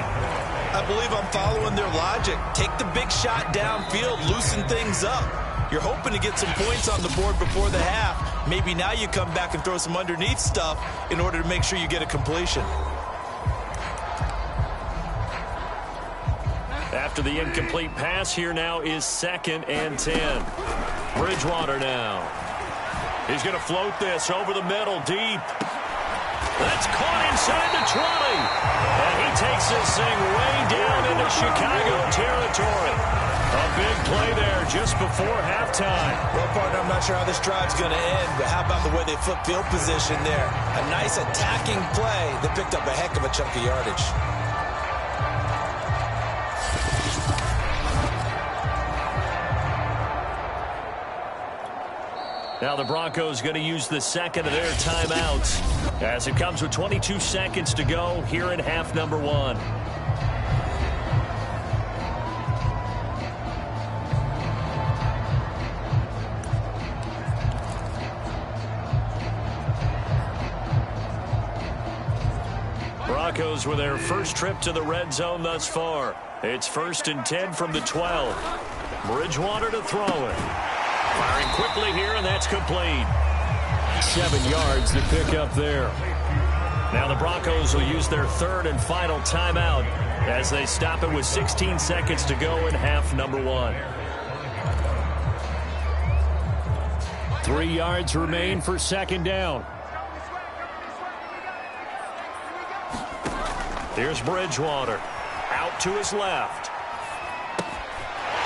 I believe I'm following their logic. Take the big shot downfield, loosen things up. You're hoping to get some points on the board before the half. Maybe now you come back and throw some underneath stuff in order to make sure you get a completion. After the incomplete pass, here now is 2nd and 10. Bridgewater now. He's going to float this over the middle, deep. That's caught inside the 20. And he takes this thing way down into Chicago territory. A big play there just before halftime. Well, partner, I'm not sure how this drive's going to end, but how about the way they flip field position there? A nice attacking play that picked up a heck of a chunk of yardage. Now the Broncos going to use the second of their timeouts as it comes with 22 seconds to go here in half number 1. Broncos with their first trip to the red zone thus far. It's 1st and 10 from the 12. Bridgewater to throw it. Firing quickly here, and that's complete. 7 yards to pick up there. Now the Broncos will use their third and final timeout as they stop it with 16 seconds to go in half number 1. 3 yards remain for 2nd down. Here's Bridgewater. Out to his left.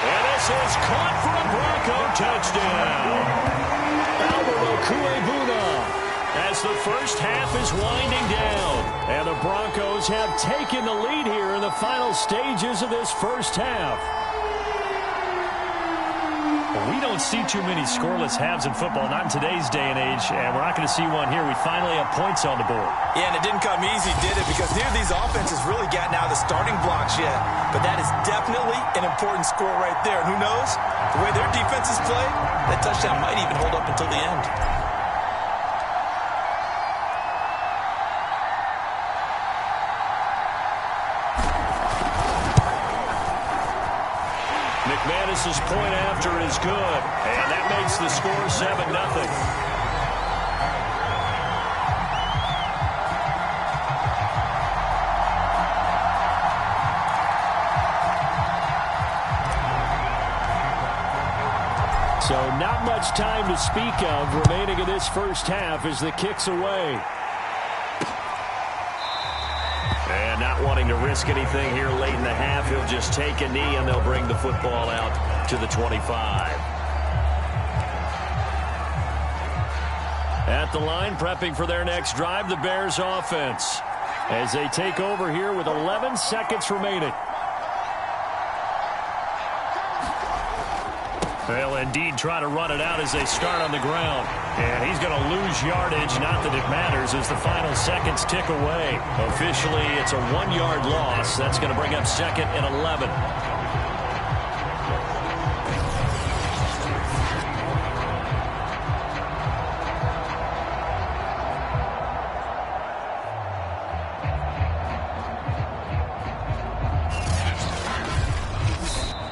And this is caught for a Bronco touchdown. Alvaro Cuevuna as the first half is winding down. And the Broncos have taken the lead here in the final stages of this first half. We don't see too many scoreless halves in football, not in today's day and age, and we're not going to see one here. We finally have points on the board. Yeah, and it didn't come easy, did it? Because neither of these offenses really gotten out of the starting blocks yet. But that is definitely an important score right there. And who knows? The way their defenses play, that touchdown might even hold up until the end. This point after is good, and that makes the score 7-0. So not much time to speak of remaining in this first half as the kick's away. And not wanting to risk anything here late in the half, he'll just take a knee and they'll bring the football out to the 25. At the line, prepping for their next drive, the Bears offense, as they take over here with 11 seconds remaining. They'll indeed try to run it out as they start on the ground. And he's going to lose yardage, not that it matters, as the final seconds tick away. Officially, it's a 1-yard loss. That's going to bring up 2nd and 11.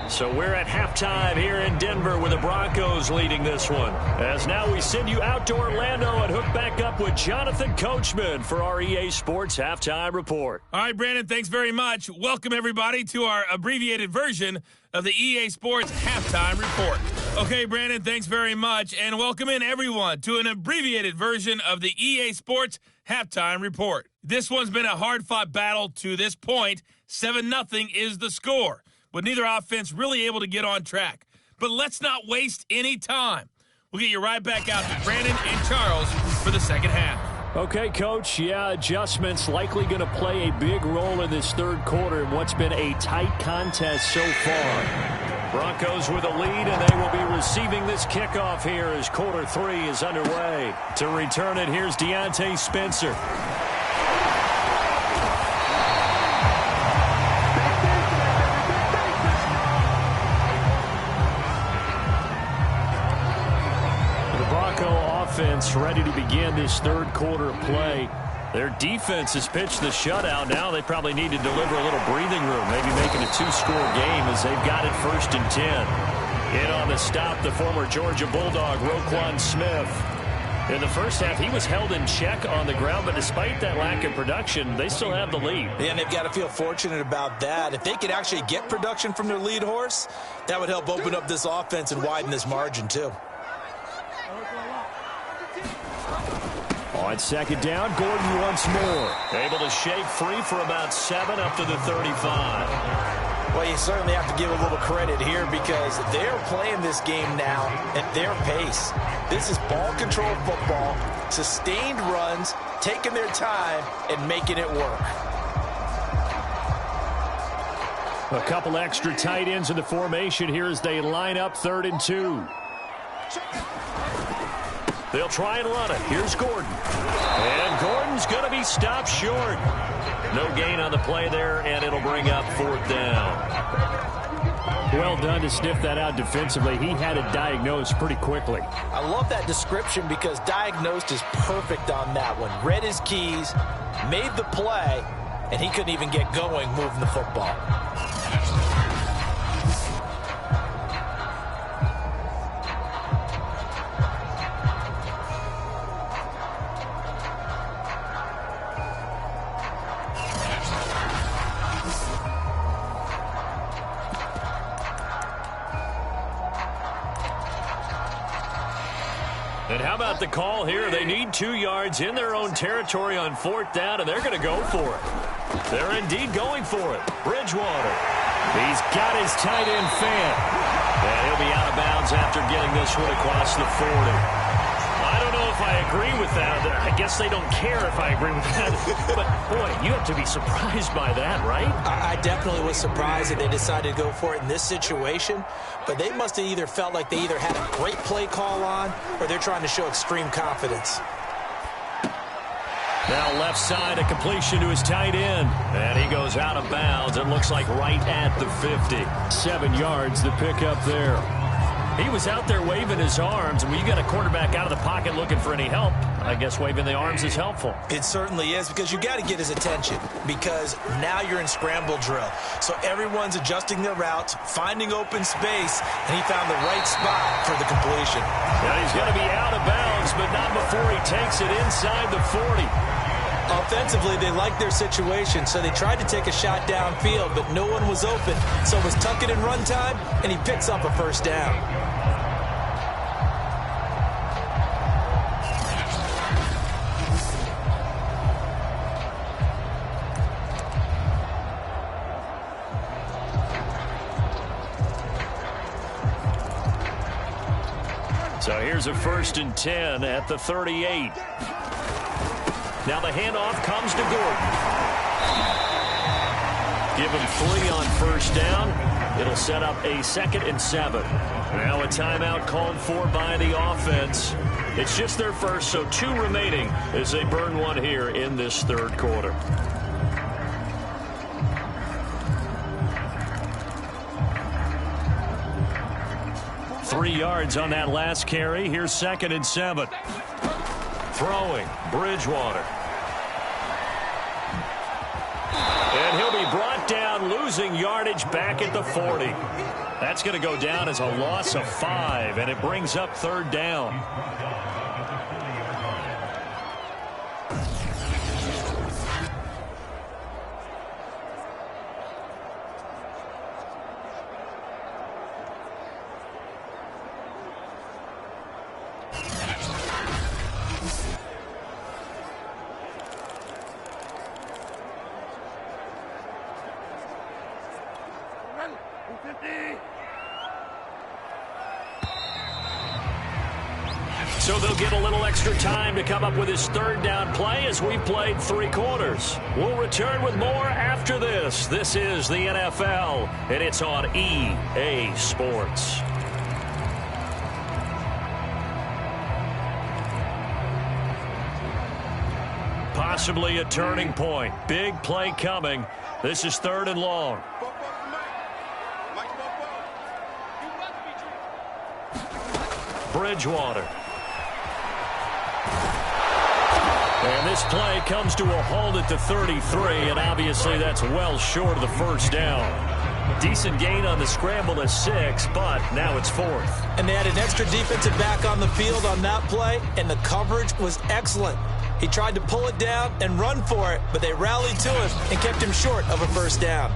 So we're at halftime here in Denver with the Broncos leading this one. As now we send you out to Orlando and hook back up with Jonathan Coachman for our EA Sports Halftime Report. All right, Brandon, thanks very much. Welcome, everybody, to our abbreviated version of the EA Sports Halftime Report. Okay, Brandon, thanks very much. And welcome in, everyone, to an abbreviated version of the EA Sports Halftime Report. This one's been a hard-fought battle to this point. 7-0 is the score, with neither offense really able to get on track. But let's not waste any time. We'll get you right back out to Brandon and Charles for the second half. Okay, Coach, adjustments likely going to play a big role in this third quarter in what's been a tight contest so far. Broncos with a lead, and they will be receiving this kickoff here as quarter 3 is underway. To return it, here's Deontay Spencer. Offense ready to begin this third quarter of play. Their defense has pitched the shutout. Now they probably need to deliver a little breathing room, maybe making a 2-score game as they've got it 1st and 10. In on the stop, the former Georgia Bulldog, Roquan Smith. In the first half, he was held in check on the ground, but despite that lack of production, they still have the lead. Yeah, and they've got to feel fortunate about that. If they could actually get production from their lead horse, that would help open up this offense and widen this margin, too. On 2nd down, Gordon once more. Able to shake free for about 7 up to the 35. Well, you certainly have to give a little credit here because they're playing this game now at their pace. This is ball control football, sustained runs, taking their time, and making it work. A couple extra tight ends in the formation here as they line up 3rd and 2. They'll try and run it. Here's Gordon. And Gordon's going to be stopped short. No gain on the play there, and it'll bring up 4th down. Well done to sniff that out defensively. He had it diagnosed pretty quickly. I love that description because diagnosed is perfect on that one. Read his keys, made the play, and he couldn't even get going moving the football. And how about the call here? They need 2 yards in their own territory on 4th down, and they're going to go for it. They're indeed going for it. Bridgewater. He's got his tight end fan. And he'll be out of bounds after getting this one across the 40. I don't know if I agree with that. I guess they don't care if I agree with that. But, boy, you have to be surprised by that, right? I definitely was surprised that they decided to go for it in this situation. But they must have either felt like they either had a great play call on or they're trying to show extreme confidence. Now left side, a completion to his tight end. And he goes out of bounds. It looks like right at the 50. 7 yards, the pickup there. He was out there waving his arms, and when you got a quarterback out of the pocket looking for any help, I guess waving the arms is helpful. It certainly is, because you got to get his attention, because now you're in scramble drill. So everyone's adjusting their routes, finding open space, and he found the right spot for the completion. Now he's going to be out of bounds, but not before he takes it inside the 40. Offensively, they liked their situation, so they tried to take a shot downfield, but no one was open. So it was tuck it and run time, and he picks up a first down. So here's a 1st and 10 at the 38. Now the handoff comes to Gordon. Give him 3 on first down. It'll set up a 2nd and 7. Now a timeout called for by the offense. It's just their first, so 2 remaining as they burn one here in this 3rd quarter. Three yards on that last carry. Here's 2nd and 7. Throwing, Bridgewater. And he'll be brought down, losing yardage back at the 40. That's going to go down as a loss of 5, and it brings up 3rd down. So they'll get a little extra time to come up with his 3rd down play as we've played 3 quarters. We'll return with more after this. This is the NFL, and it's on EA Sports. Possibly a turning point. Big play coming. This is 3rd and long. Bridgewater. And this play comes to a halt at the 33, and obviously that's well short of the first down. Decent gain on the scramble to 6, but now it's 4th. And they had an extra defensive back on the field on that play, and the coverage was excellent. He tried to pull it down and run for it, but they rallied to him and kept him short of a first down.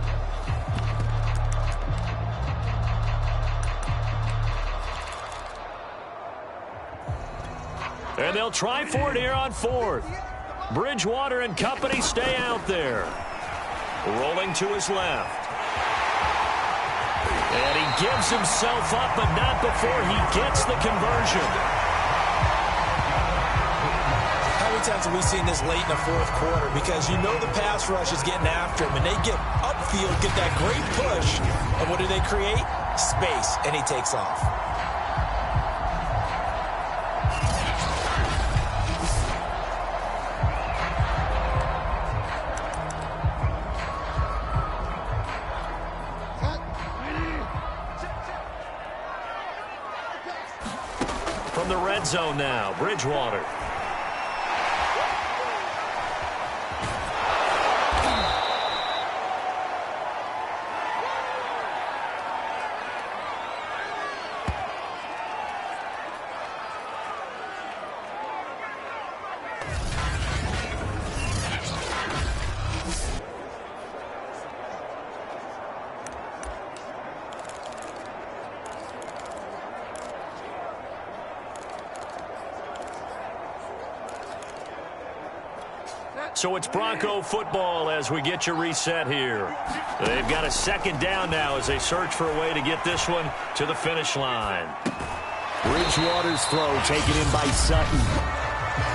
And they'll try for it here on 4th. Bridgewater and company stay out there. Rolling to his left. And he gives himself up, but not before he gets the conversion. How many times have we seen this late in the 4th quarter? Because you know the pass rush is getting after him, and they get upfield, get that great push. And what do they create? Space, and he takes off. From the red zone now, Bridgewater. So it's Bronco football as we get you reset here. They've got a 2nd down now as they search for a way to get this one to the finish line. Bridgewater's throw taken in by Sutton.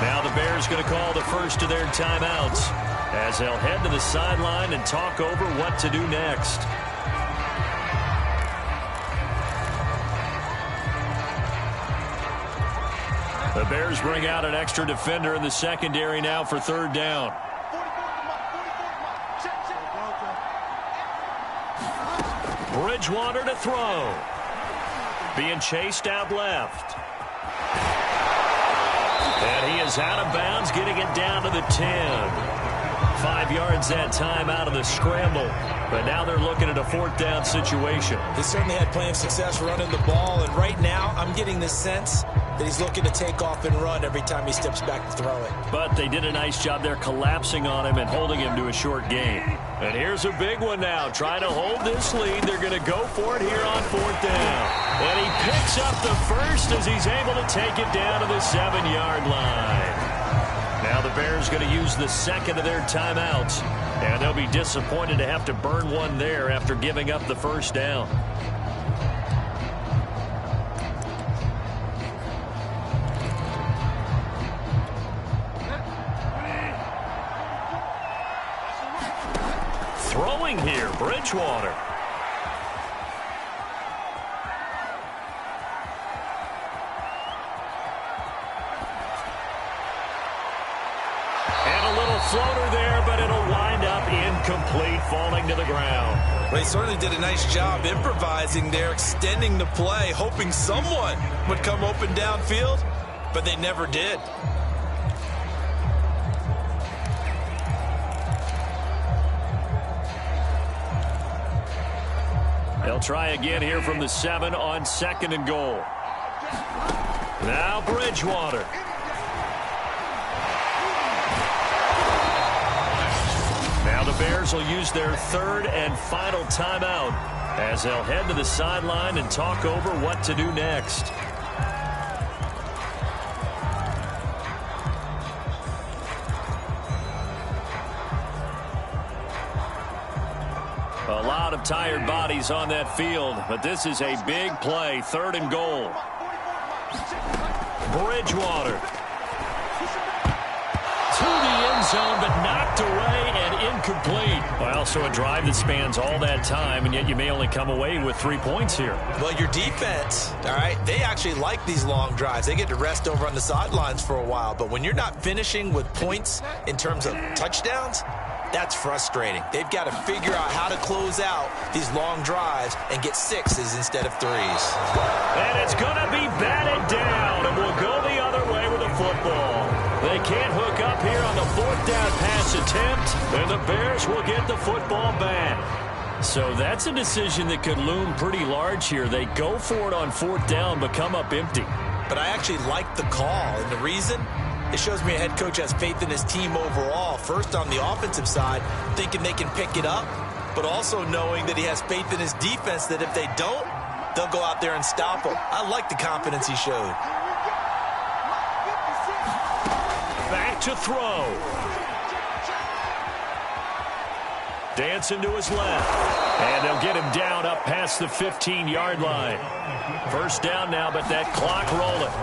Now the Bears going to call the first of their timeouts as they'll head to the sideline and talk over what to do next. The Bears bring out an extra defender in the secondary now for 3rd down. Bridgewater to throw. Being chased out left. And he is out of bounds, getting it down to the 10. 5 yards that time out of the scramble. But now they're looking at a 4th down situation. He certainly had plenty of success running the ball, and right now I'm getting the sense that he's looking to take off and run every time he steps back to throw it. But they did a nice job there collapsing on him and holding him to a short gain. And here's a big one now. Trying to hold this lead. They're going to go for it here on 4th down. And he picks up the first as he's able to take it down to the 7-yard line. Now the Bears going to use the second of their timeouts. And they'll be disappointed to have to burn one there after giving up the first down. Throwing here, Bridgewater. Floater there, but it'll wind up incomplete, falling to the ground. Well, he certainly did a nice job improvising there, extending the play, hoping someone would come open downfield, but they never did. They'll try again here from the 7 on 2nd and goal. Now Bridgewater. Now the Bears will use their 3rd and final timeout as they'll head to the sideline and talk over what to do next. A lot of tired bodies on that field, but this is a big play. 3rd and goal. Bridgewater. To the end zone, but knocked away and incomplete. Well, so a drive that spans all that time, and yet you may only come away with 3 points here. Well, your defense, all right, they actually like these long drives. They get to rest over on the sidelines for a while. But when you're not finishing with points in terms of touchdowns, that's frustrating. They've got to figure out how to close out these long drives and get 6s instead of 3s. And it's going to be batted down, and we'll go the other way with the football. They can't hook up here on the 4th down pass attempt, and the Bears will get the football back. So that's a decision that could loom pretty large here. They go for it on 4th down, but come up empty. But I actually like the call, and the reason? It shows me a head coach has faith in his team overall. First, on the offensive side, thinking they can pick it up, but also knowing that he has faith in his defense that if they don't, they'll go out there and stop them. I like the confidence he showed. Back to throw. Dancing to his left. And they'll get him down up past the 15-yard line. 1st down now, but that clock rolling.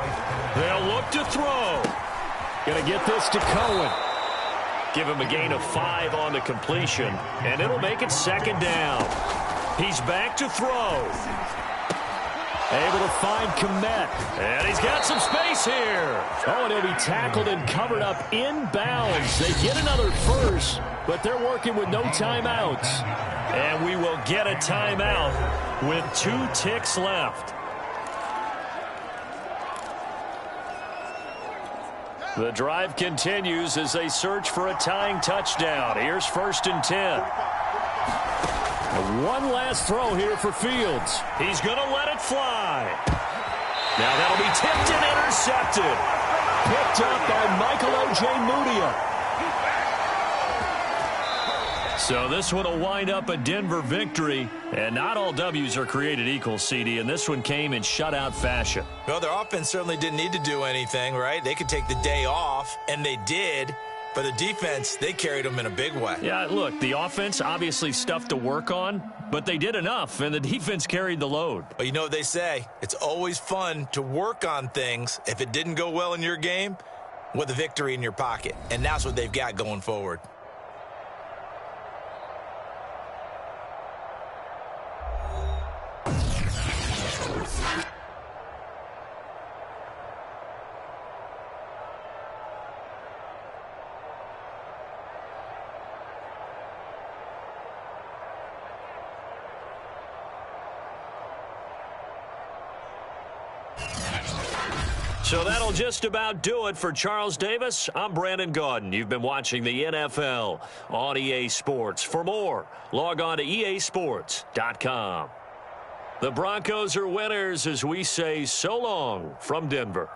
They'll look to throw. Going to get this to Cohen. Give him a gain of 5 on the completion, and it'll make it 2nd down. He's back to throw. Able to find Kmet, and he's got some space here. Oh, and he'll be tackled and covered up inbounds. They get another first, but they're working with no timeouts. And we will get a timeout with 2 ticks left. The drive continues as they search for a tying touchdown. Here's 1st and 10. One last throw here for Fields. He's going to let it fly. Now that'll be tipped and intercepted. Picked up by Michael Ojemudia. So this one will wind up a Denver victory. And not all W's are created equal, CD, and this one came in shutout fashion. Well, their offense certainly didn't need to do anything, right? They could take the day off, and they did. But the defense, they carried them in a big way. Yeah, look, the offense, obviously stuff to work on, but they did enough, and the defense carried the load. But you know what they say, it's always fun to work on things. If it didn't go well in your game, with a victory in your pocket. And that's what they've got going forward. So that'll just about do it for Charles Davis. I'm Brandon Gaudin. You've been watching the NFL on EA Sports. For more, log on to easports.com. The Broncos are winners as we say so long from Denver.